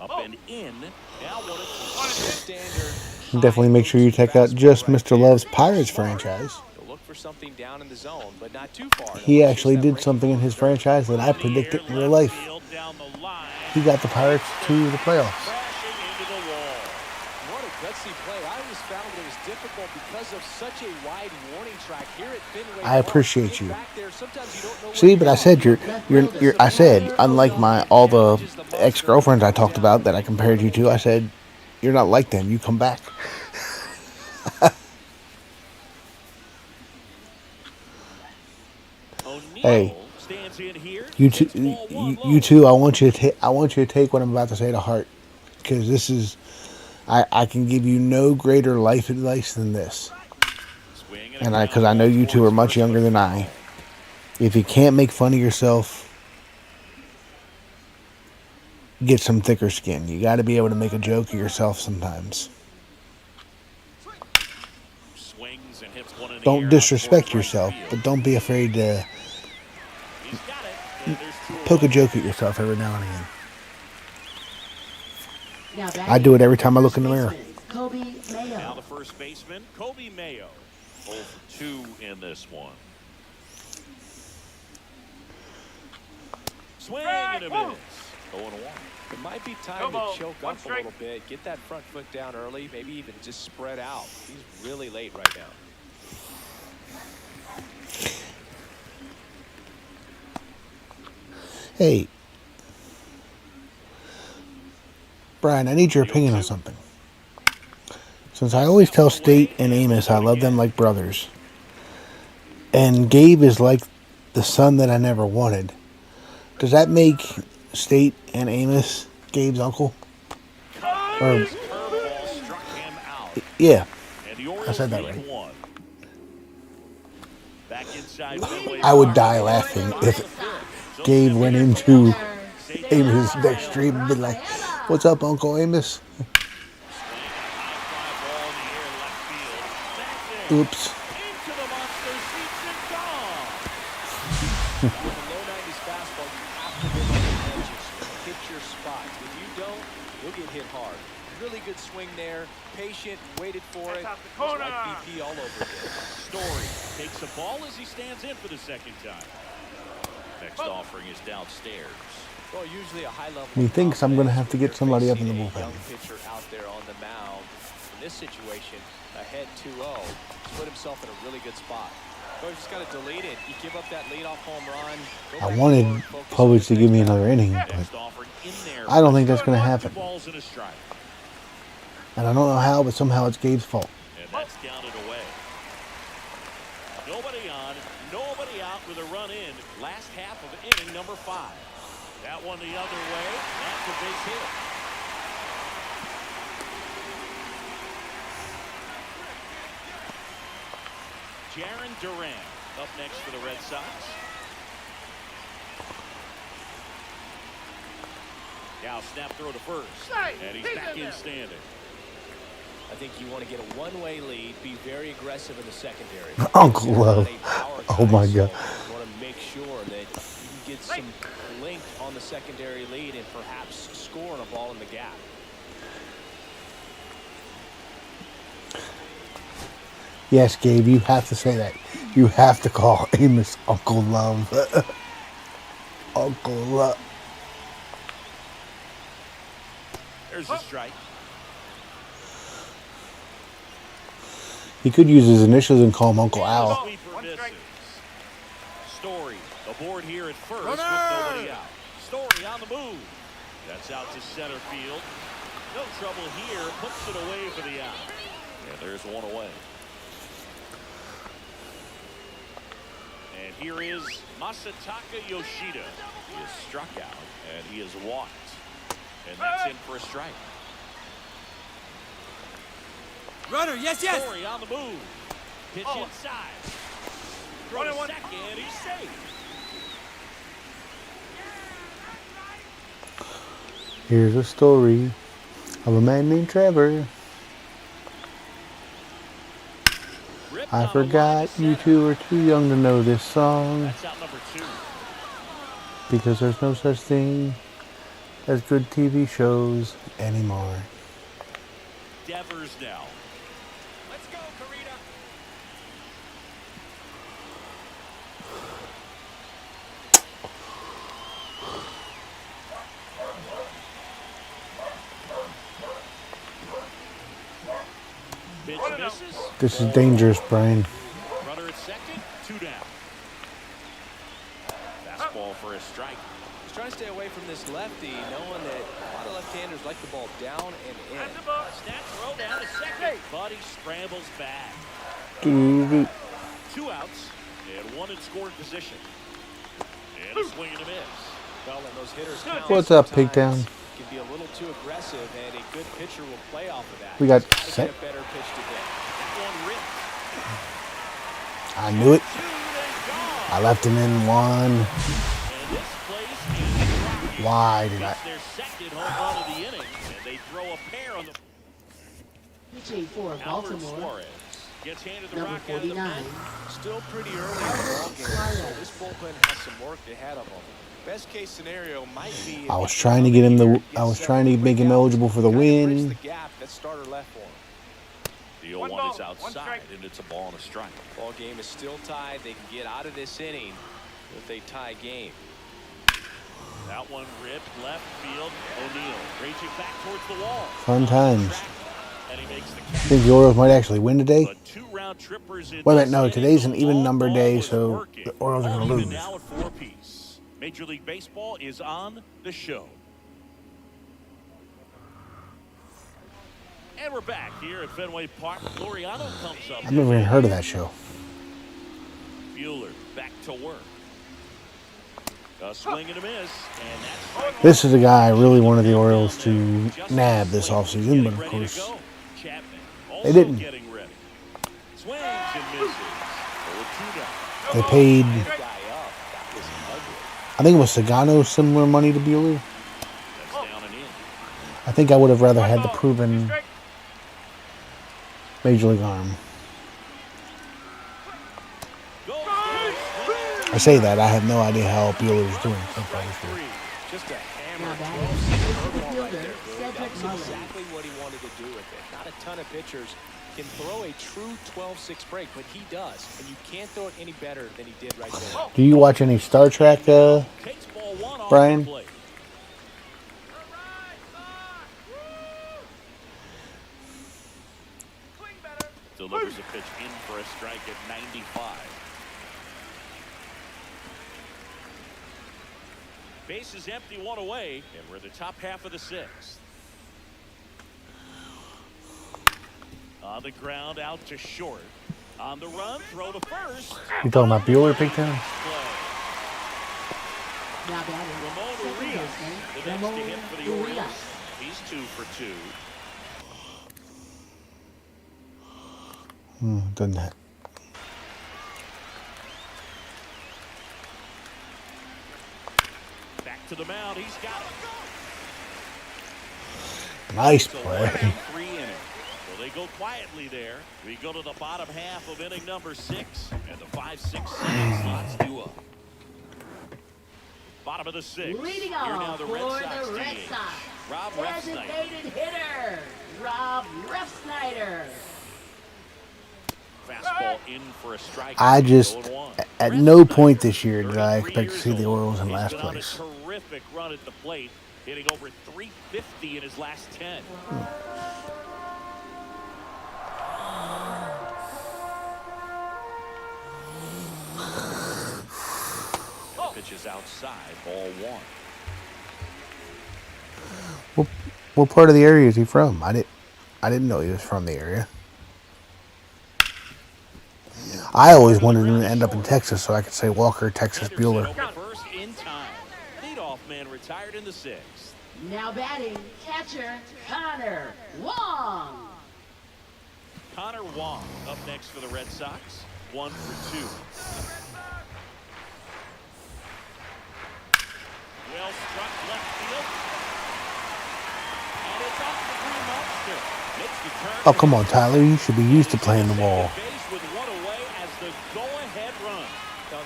Up and in. Now 1-2. Standard. Definitely make sure you check out Just Mr. Love's Pirates franchise. He'll look for something down in the zone, but not too far. He actually did something in his franchise that I predicted in real life. He got the Pirates to the playoffs. Crashing into the wall. What a gutsy play. I always found that it was difficult because of such a wide warning track here at Fenway I Park. appreciate Get you. back there, sometimes you don't know where See, you're but I going. said you're I said, unlike all the ex-girlfriends I talked about that I compared you to, I said, you're not like them. You come back. Hey, Stands in here. you two, It's ball one you low. two. I want you to take what I'm about to say to heart, because this is, I can give you no greater life advice than this, Swing and a because I ground know ball you two towards are much first, younger but than foul. I. If you can't make fun of yourself, get some thicker skin. You got to be able to make a joke of yourself sometimes. Swings and hits one in the Don't air disrespect out towards right yourself, field. but don't be afraid to He's got it. And there's two poke a away. joke at yourself every now and again. Now I do it every time I look in the mirror. Kobe Now Mayo. the first baseman, Kobe Mayo. 0 for 2 in this one. Swing and a miss. 0 and 1. It might be time Come to on, choke one up a strike. little bit, get that front foot down early, maybe even just spread out. He's really late right now. Hey, Brian, I need your opinion on something. Since I always tell State and Amos I love them like brothers, and Gabe is like the son that I never wanted, does that make State and Amos Gabe's uncle? Or, His curveball struck him out. yeah, And the Orioles I said that lead right. 1. Back inside Fenway I would Park. die laughing if Gabe went into Amos' next stream and be like, "What's up, Uncle Amos?" Oops. Into the monster seats and gone. With a low 90s fastball, you have to live on the edges, hit your spots. If you don't, you'll get hit hard. Really good swing there, patient, waited for it. That's out the Just corner. like BP all over again. Story takes the ball as he stands in for the second time. Next offering is downstairs. Well, usually a high level. He thinks I'm gonna have to get You're somebody up in facing the a bullpen. young pitcher out there on the mound. In this situation, ahead 2-0, he's put himself in a really good spot. So he's just got to delete it. You give up that leadoff home run. Go I back to wanted work, focus on Povich to the give me next another inning, but Next offering in there. I don't think that's going to Two happen. balls and a strike. And I don't know how, but somehow it's Gabe's fault. And that's counted away. Nobody on, nobody out with a run in. Last half of inning number 5. That one the other way. That's a base hit. Jaron Duran up next for the Red Sox. Now snap throw to first. And he's back in standing. I think you want to get a one-way lead, be very aggressive in the secondary. Uncle You're Love. not a power Oh guy, my so God. you want to make sure that you can get some length on the secondary lead and perhaps score on a ball in the gap. Yes, Gabe, you have to say that. You have to call Amos Uncle Love. Uncle Love. There's a strike. He could use his initials and call him Uncle Al. Sweeper One misses. strike. Story aboard here at first with nobody out. Story on the move. That's out to center field. No trouble here. Puts it away for the out. And there's one away. And here is Masataka Yoshida. He is struck out and he is walked. And that's in for a strike. Runner, yes, yes. Story on the move. Pitch Oh. inside. Throw to 1-1. second. He's safe. Here's a story of a man named Trevor. Ripped I on the line forgot to you center. two are too young to know this song That's out number 2. because there's no such thing as good TV shows anymore. Devers now. Let's go, Karina. Pitch misses. This is dangerous, Brian. Runner at second. 2 down. Fastball for a strike. He's trying to stay away from this lefty, knowing that a lot of left-handers like the ball down and in. That's the ball. Snap throw down to second. But he scrambles back. Doo-doo. 2 outs and 1 in scoring position. And a swing and a miss. Well, when those hitters count, What's up, sometimes Pigtown? Can be a little too aggressive, and a good pitcher will play off of that. We got He's gotta set. get a better pitch today. That one ripped. I knew it. 2 and gone. I left him in one. And this place is rocking. Why did I? It's their second home run of the inning, and they throw a pair on the Pitching for Albert Baltimore. Suarez. Gets handed the Number rock out of the 49. pen. Still pretty early in the ball game, so this bullpen has some work ahead of them. Best case scenario might be. I was trying to get him the. I was trying to make him eligible for the win. The gap that starter left for him. The 0-1 is outside, and it's a ball and a strike. Ball game is still tied. They can get out of this inning with a tie game. That one ripped left field. O'Neal reaching back towards the wall. Fun times. And he makes the I think the Orioles might actually win today. But 2 round trippers in Wait a minute, this no, inning. today's an The even long number ball day, was so working. the Orioles are All going to even lose. now at 4 apiece. Major League Baseball is on the show. And we're back here at Fenway Park. Laureano comes up. I've never even heard of that show. Bueller back to work. A swing and a miss, and that's This is a guy I really wanted the Orioles to nab this offseason, but of course they didn't. Getting ready. Swings and misses. They paid, I think it was Sagano, similar money to Bueller. That's down and in. I think I would have rather had the proven Major League arm. I say that, I have no idea how Bueller's doing so far this year. Just a hammer. Now batting, fielder Cedric Mullins. Exactly what he wanted to do with it. Not a ton of pitchers can throw a true 12-6 break, but he does, and you can't throw it any better than he did right there. Do you watch any Star Trek, Takes ball 1 off Brian? the plate. Delivers a pitch in for a strike at 95. Base is empty, 1 away, and we're in the top half of the 6th. On the ground, out to short. On the run, throw to first. You talking about Bueller, Big Time? Now batting, Ramon second Urias, baseman the next to Ramon hit for the Urias. Orioles. He's 2 for 2. Done that. Back to the mound, he's got it. Nice It's a play. 1-3 inning. So they go quietly there. We go to the bottom half of inning number 6, and the 5, 6, 7 slots due up. Bottom of the 6th. Leading Here now off the for Red Sox the Red DH. Sox, Rob Refsnyder. designated hitter, Rob Refsnyder. Fastball in for a strike. I just, 0-1. at no point this year did I expect to see the Orioles in last He's been on place. a terrific run at the plate, hitting over 350 in his last 10. Pitch is outside, ball 1. What part of the area is he from? I didn't know he was from the area. I always wanted him to end up in Texas so I could say Walker, Texas Bueller. Anderson over first in time. Leadoff man retired in the 6th. Now batting, catcher Connor Wong. Connor Wong up next for the Red Sox. 1 for 2. Well struck left field. And it's off the Green Monster. Makes the turn. Oh, come on, Tyler. You should be used to playing the wall. Base with 1 away as the go-ahead run.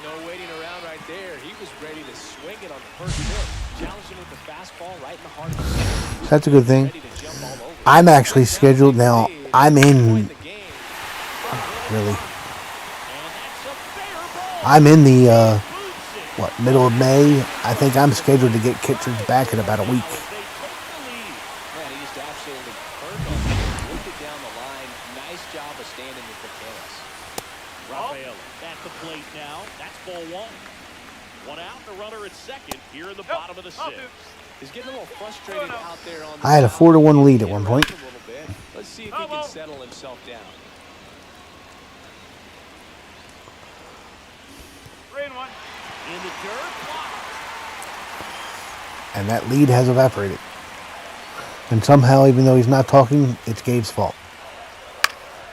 No waiting around right there. He was ready to swing it on the first pitch. Challenging with the fastball right in the heart of the zone. That's a good thing. Ready to jump all over. I'm actually scheduled now. I'm in, really. And that's a fair ball. I'm in the, Boots it. middle of May. I think I'm scheduled to get Kittredge back in about a week. They take the lead. Man, he just absolutely turned on it, whipped it down the line. Nice job of standing with the tennis. Rafael at the plate now. That's ball 1. 1 out, the runner at second here in the bottom of the 6th. He's getting a little frustrated out there on the I had a 4-1 lead at one point. a little bit. Let's see if he can settle himself down. 3-1. In the dirt. And that lead has evaporated. And somehow, even though he's not talking, it's Gabe's fault.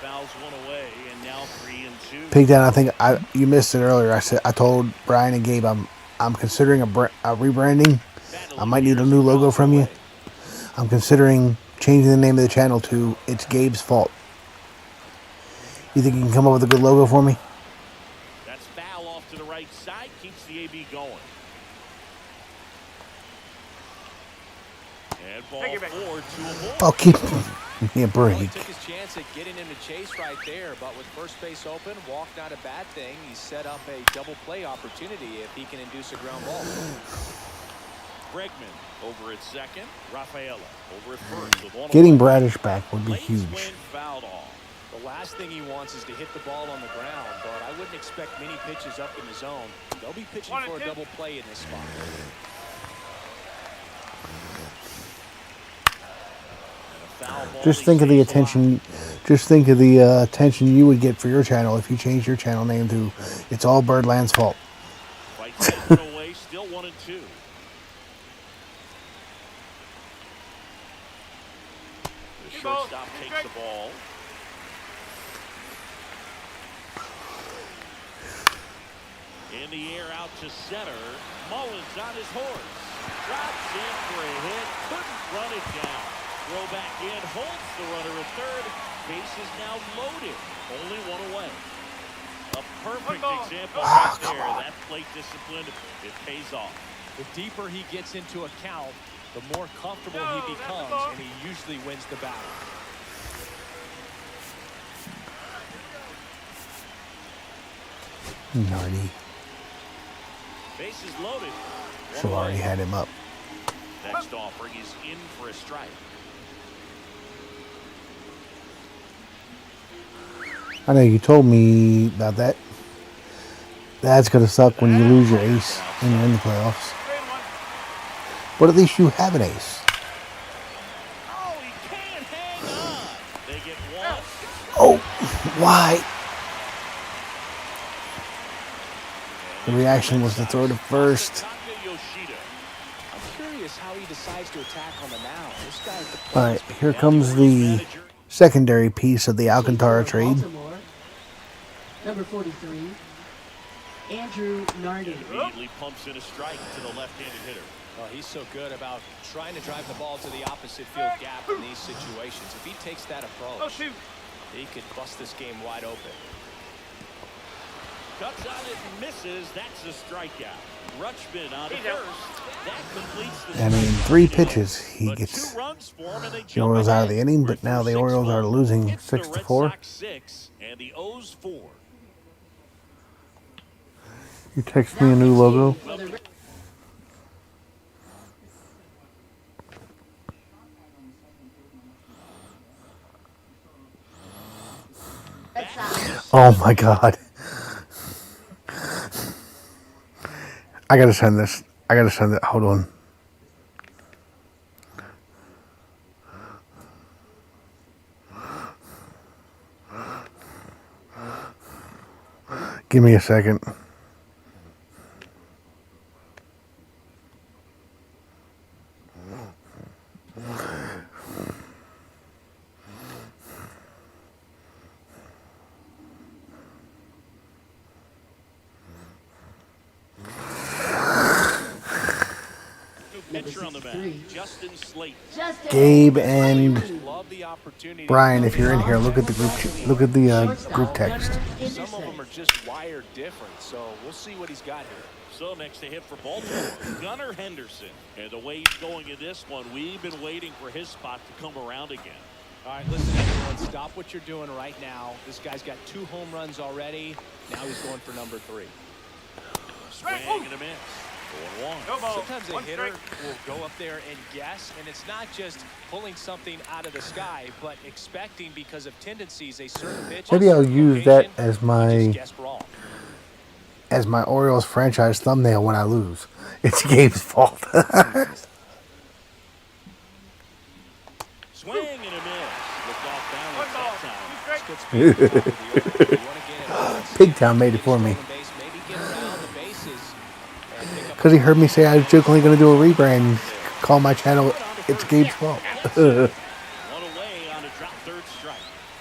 Fouls 1 away, and now 3 and 2. Pig down. I think you missed it earlier. I told Brian and Gabe I'm considering a rebranding. I might need a new logo from you. I'm considering changing the name of the channel to It's Gabe's Fault. You think you can come up with a good logo for me? That's foul off to the right side. Keeps the AB going. And ball Take it back. 4 to a ball. I'll keep me a Well, he break. took his chance at getting him to chase right there, but with first base open, walk not a bad thing. He set up a double play opportunity if he can induce a ground ball. Bregman over at second. Rafaela over at first. With one Getting away. Bradish back would be Late huge. swing fouled off. The last thing he wants is to hit the ball on the ground, but I wouldn't expect many pitches up in the zone. They'll be pitching 1 and for a 2. double play in this spot. Foul ball. Just He think of the stays alive. attention. Just think of the attention you would get for your channel if you changed your channel name to "It's All Birdland's Fault." Fights that one away. Still 1 and 2. The shortstop takes the ball. In the air out to center. Mullins on his horse. Drops in for a hit. Couldn't run it down. Throw back in. Holds the runner at third. Base is now loaded. Only 1 away. A perfect example right there. That plate discipline, it pays off. The deeper he gets into a count, the more comfortable he becomes, and he usually wins the battle. Nardi. Base is loaded. Should have already had him up. Next offering is in for a strike. I know you told me about that. That's gonna suck when you lose your ace and you're in the playoffs. But at least you have an ace. Oh, he can't hang on. They get 1. Oh, why? The reaction was to throw to first. Taka Yoshida. I'm curious how he decides to attack on the mound. This guy at the All right, here comes the secondary piece of the Alcantara trade. Baltimore, number 43, Andrew Nardi. Immediately pumps in a strike to the left-handed hitter. Well, he's so good about trying to drive the ball to the opposite field gap in these situations. If he takes that Oh, approach, shoot. he could bust this game wide open. Cuts on it and misses. That's a strikeout. Rutschman on He's out. first. That completes the I mean, 3 pitches, he But gets 2 runs for him, and they the jump Orioles out of the ahead. inning, but now the Through Orioles are 6-1. losing It's the 6-4. Red Sox 6 and the O's 4. You text me a new logo. For the Red Sox. Oh my God. I gotta send this. I gotta send it. Hold on. Give me a second. Pitcher on the mound, Justin Slate. Justin Gabe and Love the opportunity. Brian, if you're in here, look at the group. Look at the group text. Some of them are just wired different, so we'll see what he's got here. So next to hit for Baltimore, Gunnar Henderson. And the way he's going in this one, we've been waiting for his spot to come around again. All right, listen, everyone, stop what you're doing right now. This guy's got 2 home runs already. Now he's going for number 3. Swing and a miss. 4-1. No ball. Sometimes a 1 hitter strike. will go up there and guess, and it's not just pulling something out of the sky, but expecting because of tendencies a certain pitch. Maybe I'll use that as He my just guessed wrong. Orioles franchise thumbnail when I lose. It's Gabe's fault. Swing and a miss. Looked off 1 balance ball. that time. 2 strikes. Good speed for the Orioles. You wanna get it. Pigtown made it for me. Base, maybe get around the bases and pick up Because he heard me say I was jokingly going to do a rebrand. Call my channel It's Gabe's Fault. 1 away on a drop third strike.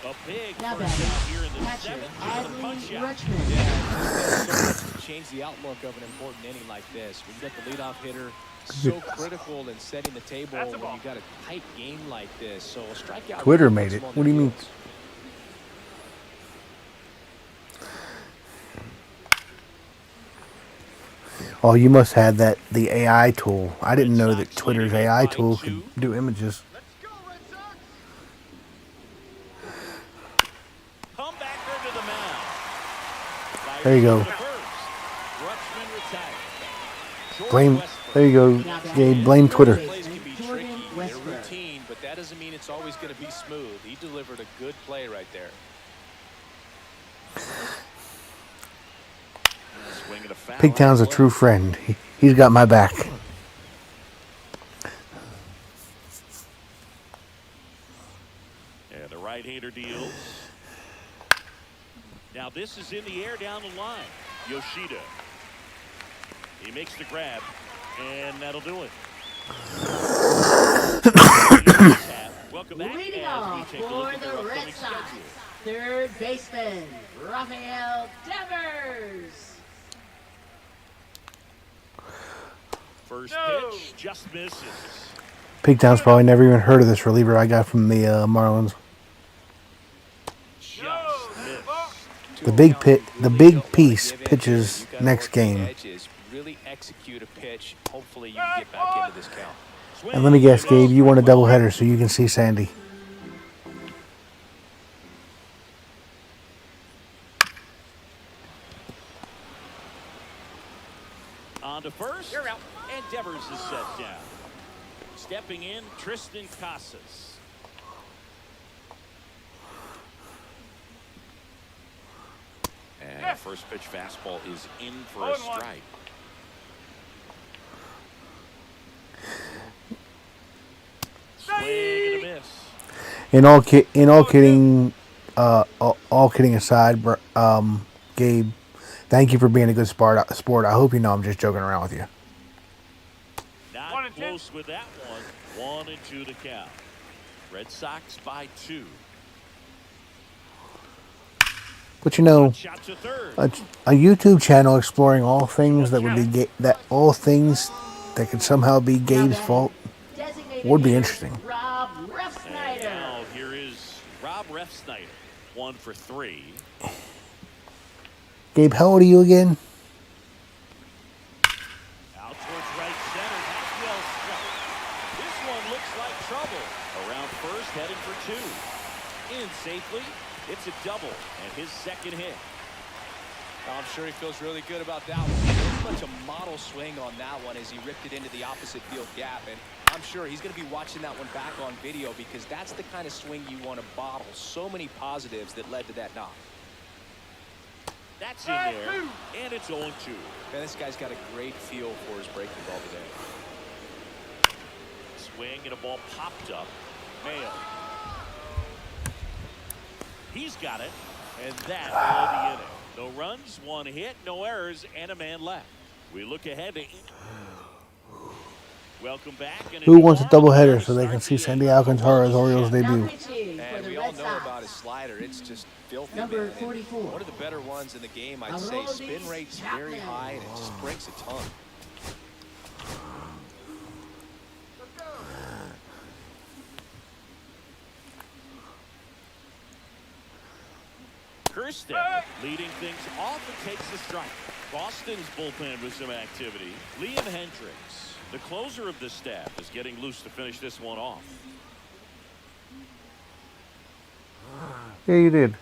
A big Now first batting, out here in the catcher 7th with a Adley punch out. Rutschman. Yeah, so much to change the outlook of an important inning like this. When you got the leadoff hitter, so critical in setting the table That's a when ball. you got a tight game like this. So a strikeout. Twitter made it. What do you mean? Oh, you must have the AI tool. I didn't know that Sox Twitter's leading it AI by tool 2. could do images. Let's go, Red Sox. Comebacker to the mound. There you go. Fires to first. Rutschman retired. George Blame. Westbrook. There you go, Gabe. Blame Twitter. Plays can be tricky, they're routine, but that doesn't mean it's always going to be smooth. He delivered a good play right there. Swing and a foul. Pigtown's a true friend. He's got my back. And the right-hander deals. Now this is in the air down the line. Yoshida. He makes the grab, and that'll do it. Welcome back Leading as off we take a look for at their the Red upcoming Sox, schedule. third baseman, Rafael Devers. First No. pitch just misses. Pigtown's probably never even heard of this reliever I got from the Marlins. Just No. missed. The big piece pitches next game. Really execute a pitch. Hopefully you can get back into this count. And let me guess, Gabe, you want a doubleheader so you can see Sandy. On to first. You're out. And Devers is set down. Stepping in, Tristan Casas. And Yes. first pitch fastball is in for a 0-1. strike. Swing and a miss. All kidding aside, Gabe, thank you for being a good sport. I hope you know I'm just joking around with you. Not 1-2. close with that one. 1-2 to count. Red Sox by 2. But you know, Shot to third. a YouTube channel exploring all things that would be all things that could somehow be Gabe's fault Designated would be hitter, interesting. Rob And Refsnyder. now here is Rob Refsnyder. 1 for 3. Gabe, how old are you again? Out towards right center. That's well struck. This one looks like trouble. Around first, heading for 2. In safely. It's a double and his second hit. I'm sure he feels really good about that one. Pretty much a model swing on that one as he ripped it into the opposite field gap. And I'm sure he's going to be watching that one back on video because that's the kind of swing you want to bottle. So many positives that led to that knock. That's in there. And it's 0-2. Man, this guy's got a great feel for his breaking ball today. Swing and a ball popped up. Mayo. He's got it. And that will be in it. No runs, 1 hit, no errors, and a man left. We look ahead to welcome back. And Who wants a doubleheader so they can see Sandy Alcantara's Orioles Now debut? pitching for And the we all Red know about his Sox, slider. It's just filthy, number man. And 44. one of the better ones in the game, I'd say. Aroldis Spin rate's very Chapman. high, and it just breaks a ton. Kirsten leading things off and takes the strike. Boston's bullpen with some activity. Liam Hendricks, the closer of the staff, is getting loose to finish this one off. Yeah, you did.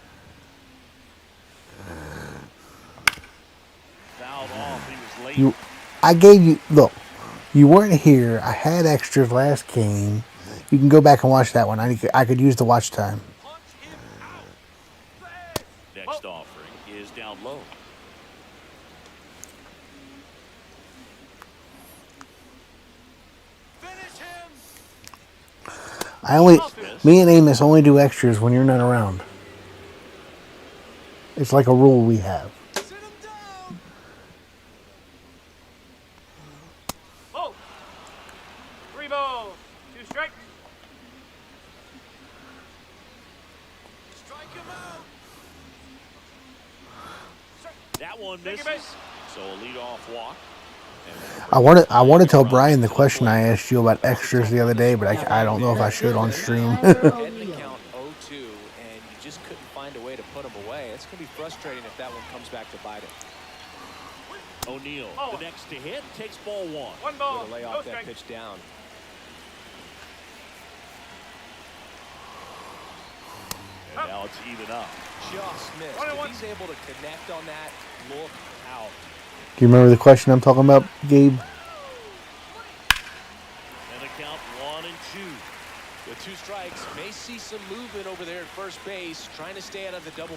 Fouled off. He was late. I gave you, look, you weren't here. I had extras last game. You can go back and watch that one. I could use the watch time. Next offering is down low. Me and Amos only do extras when you're not around. It's like a rule we have. Oh. 3 balls. 2 strikes. Strike him out. That one Take it misses. back. So a leadoff walk. I want to tell Brian the question I asked you about extras the other day, but I don't know if I should on stream. Head to count 0-2, and you just couldn't find a way to put him away. It's going to be frustrating if that one comes back to bite him. O'Neill, the next to hit, takes ball one. One ball. Gonna lay No off that strike. pitch down. And now it's even up. Just missed. If he's able to connect on that, look out. Do you remember the question I'm talking about, Gabe? And the count 1-2. With 2 strikes, may see some movement over there at first base, trying to stay out of the double.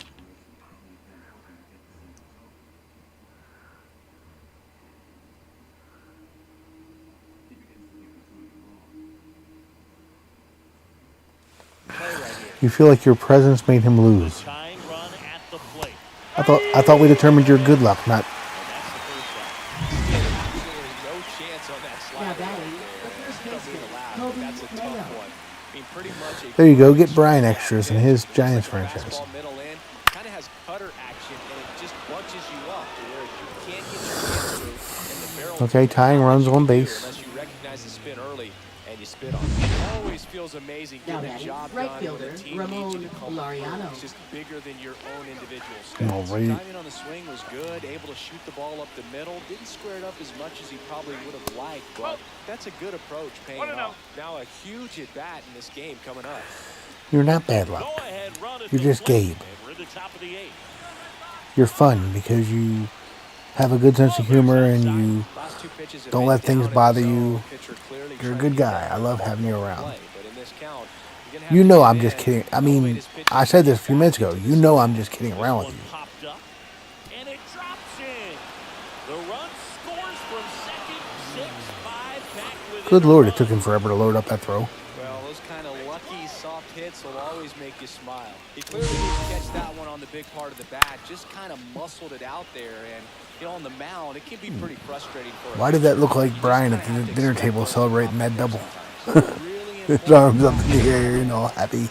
Play right here. You feel like your presence made him lose. Tying run at the plate. I thought we determined your good luck, not. And that's the first out. Absolutely no chance on that Now slider batting, right the there. first Don't mean to baseman, laugh, but Cade that's a tough Povich. one. I mean, pretty much a There you go. Get Brian extras in his Giants Looks like a franchise. fastball middle in, kind of has cutter action, and it just bunches you up to where you can't get your hands through, and the barrel. Okay, tying runs on base. Unless you recognize the spin early and you spit on it. Always feels amazing Now getting a batting, job right done fielder, when a team Ramon needs you to come Laureano. through. It's just bigger than your own individual All stats. right. Timing on the swing was good, able to shoot the ball up the middle. Didn't square it up as much as he probably would have liked, but that's a good approach paying off. Now a huge at bat in this game coming up. You're not bad luck. Go ahead, run at You're the just plate. Gabe. And we're in the top of the 8th. You're fun because you have a good sense of humor and you Last 2 pitches have don't been let things down in bother the you. zone. Pitcher clearly You're a trying good to get guy. that I love ball having you in around. play, but in this count, you're gonna have You to know get I'm in. just kidding. I No way mean, this pitch I is said this a few back minutes ago. into You this know game. I'm just kidding around with One you. popped up, and it drops in. The run scores from second, 6-5 back within Good a Lord, it run. took him forever to load up that throw. Well, those kind of lucky soft hits will always make you smile. He clearly didn't catch that one on the big part of the bat, just kind of muscled it out there, and on the mound, it can be pretty frustrating for Why did that look like Brian at the dinner table celebrating that double? His arms up in the air and all happy.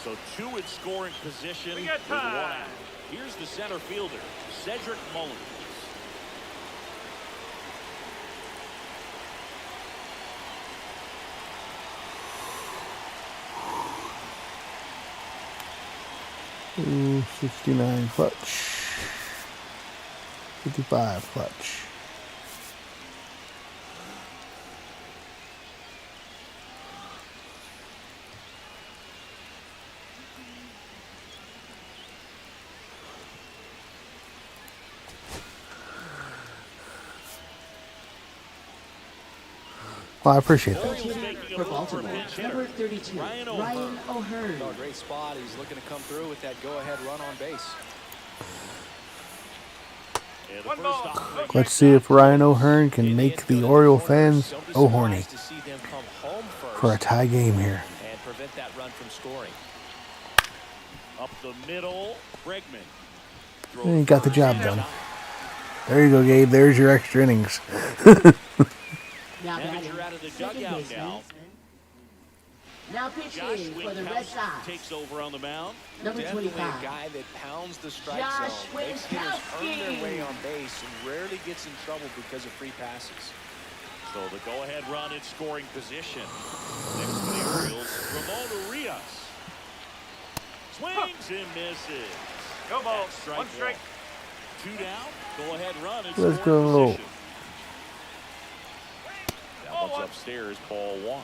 So 2 in scoring position We with got 1 time. out. Here's the center fielder, Cedric Mullins. Ooh, 69 clutch. 55 clutch. Well, I appreciate that. Orioles making a For move for a Baltimore, pinch hitter. number 32, Ryan Ryan O'Hearn. Oh, great spot. He's looking to come through with that go-ahead run on base. And the One first ball. offering Let's see if Ryan O'Hearn can make the Oriole fans horny To see them come home first for a tie game here. and prevent that run from scoring. up the middle, Bregman. And he got the job done. There you go, Gabe. There's your extra innings. Now Manager batting, out of the second dugout baseman. now. Now Josh pitching for the Red Winkowski Sox, takes over on the mound. number Definitely a 25. guy that pounds the strike Josh zone, makes hitters earn their Winkowski. way on base, and rarely gets in trouble because of free passes. So the go-ahead run in scoring position. Next to the Orioles, Ramon Urias. Swings and misses. Go ball. That's strike 1 strike. 2 down. Go-ahead run in Let's scoring go. position. That one's upstairs, ball 1.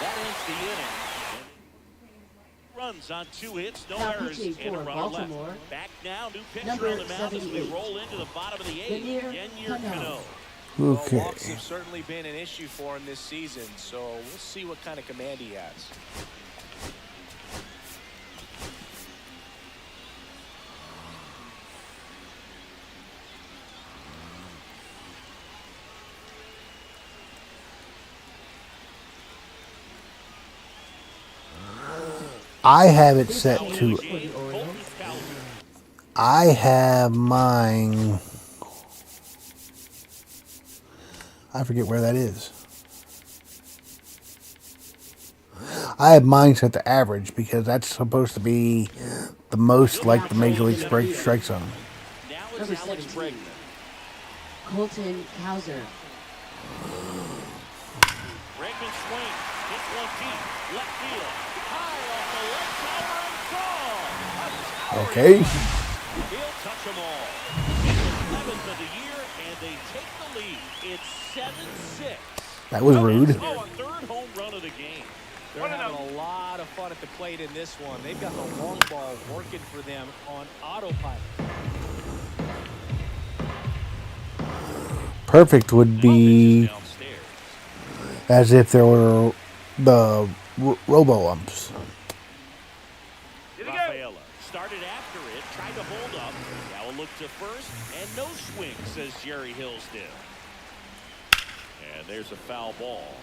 That ends the inning. Runs on 2 hits, no Now errors, pitching and a for runner Baltimore, left. Back now, new pitcher number on the mound as we 78, roll into the bottom of the 8th. Lanier Yennier Cano. Cano. Well, Okay. walks have certainly been an issue for him this season, so we'll see what kind of command he has. I have it set to. For the Orioles, I have mine. I forget where that is. I have mine set to average because that's supposed to be the most like the Major League strike zone. Now it's Number Alex 17. Bregman. Colton Cowser. Bregman swings. Hits one deep. Left field. High off the left tower and gone. Okay. He'll touch them all. It's the 11th of the year, and they take the lead. It's 7-6. That was rude. Oh, a third home run of the game. They're having a lot of fun at the plate in this one. They've got the long ball working for them on autopilot. Perfect would be Downstairs. as if there were the robo-umps. Rafaela started after it, tried to hold up. Now a look to first, and no swing, says Jerry Hillsdale. And there's a foul ball.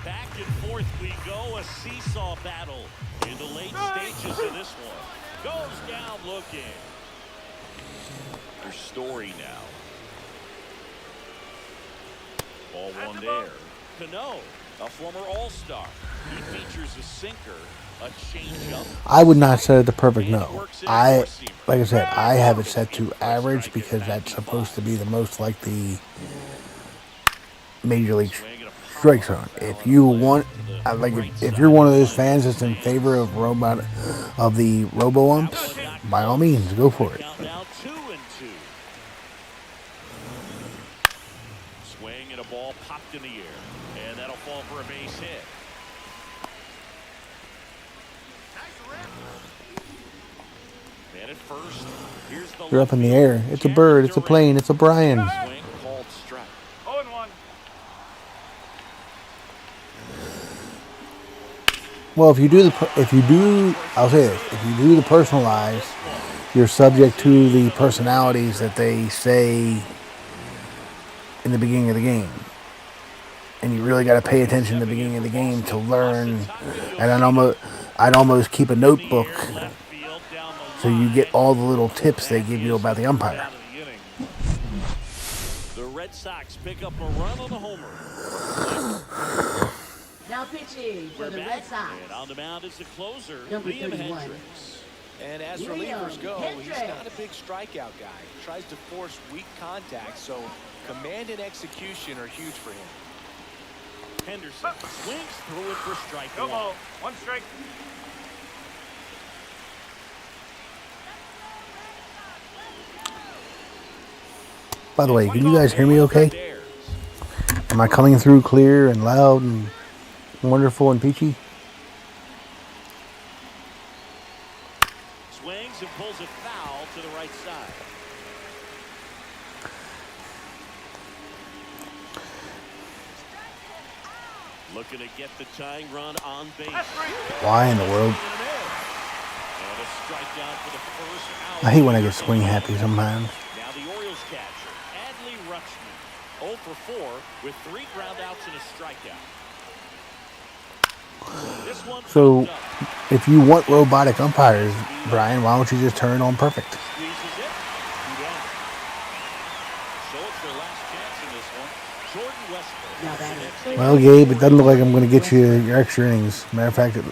Back and forth we go, a seesaw battle in the late stages of this one. Goes down looking. There's Story now. Ball one there. Cano, a former All-Star. He features a sinker, a changeup. I would not set it to perfect no. Like I said, I have it set to average because that's supposed to be the most like the Major League strike zone. If you want, if you're one of those fans that's in favor of the robo umps, by all means, go for it. Now 2-2. Swing and a ball popped in the air, and that'll fall for a base hit. And at first, here's the You're up in the air. It's a bird. It's a plane. It's a Brian. swing called strike. 0-1. Well, I'll say this: if you do the personalized, you're subject to the personalities that they say in the beginning of the game, and you really got to pay attention to the beginning of the game to learn. And I'd almost keep a notebook so you get all the little tips they give you about the umpire. The Red Sox pick up a run on the homer. Now pitching for the Red Sox. And on the mound is the closer, Number Liam 31. Hendricks. And as relievers go, he's not a big strikeout guy. He tries to force weak contact, so command and execution are huge for him. Henderson swings through it for strike Go one. ball. 1 strike. By the way, can you guys hear me okay? Am I coming through clear and loud and wonderful and peachy? Swings and pulls it foul to the right side. Looking to get the tying run on base. Why in the world? And a strikeout for the first out. I hate when I get swing happy sometimes. Now the Orioles catcher, Adley Rutschman, 0 for 4 with 3 groundouts and a strikeout. This one So, popped up. if you want robotic umpires, Brian, why don't you just turn it on perfect? Squeezes it. 2 down. So it's their last chance in this one. Jordan Westbrook. Now batting. Well, Gabe, it doesn't look like I'm going to get you your extra innings. Matter of fact, it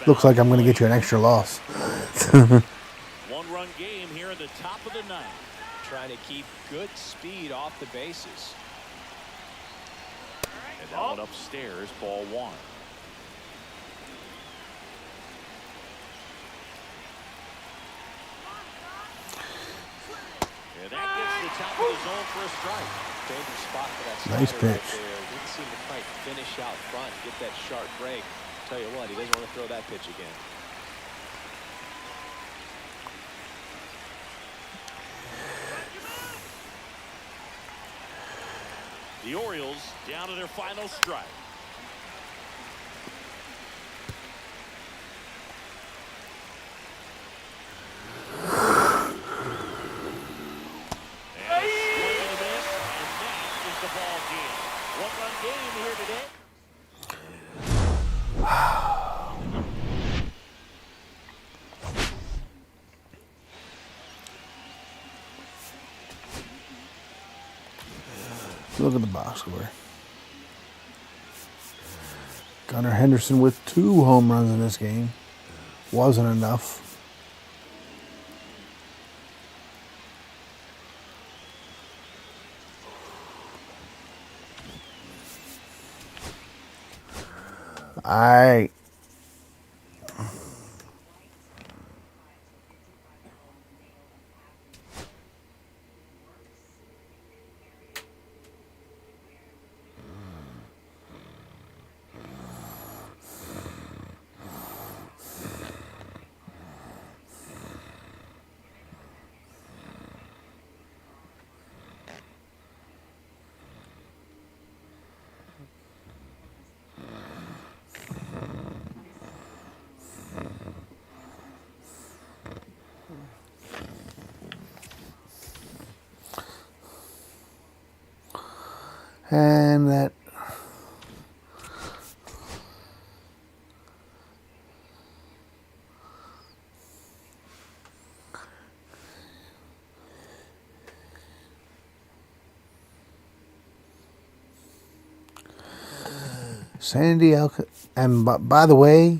looks like I'm going to get you an extra loss. 1-run game here in the top of the 9th. Trying to keep good speed off the bases. And that one upstairs, ball 1. And that gets the top of the zone for a strike. Dangerous spot for that Nice slider right pitch. there. Didn't seem to quite finish out front, get that sharp break. Tell you what, he doesn't want to throw that pitch again. The Orioles down to their final strike. And a swing and a miss, and that is the ball game. 1-run game here today. Look at the box score. Gunnar Henderson with 2 home runs in this game. Wasn't enough. All right. And that Sandy and by the way,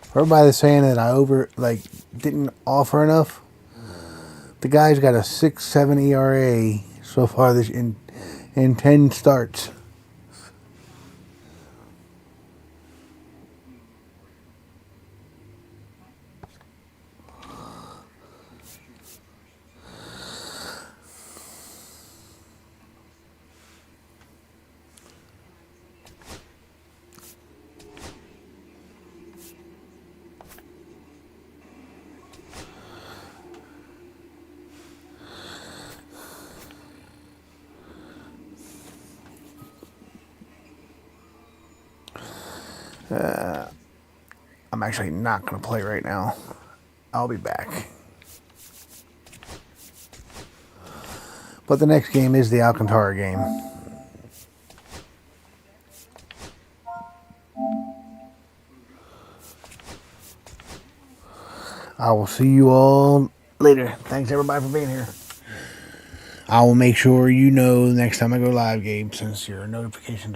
for everybody that's saying that I didn't offer enough, the guy's got a 6.7 ERA so far this in 10 starts. I'm actually not going to play right now. I'll be back. But the next game is the Alcantara game. I will see you all later. Thanks everybody for being here. I will make sure you know next time I go live, Gabe, since your notifications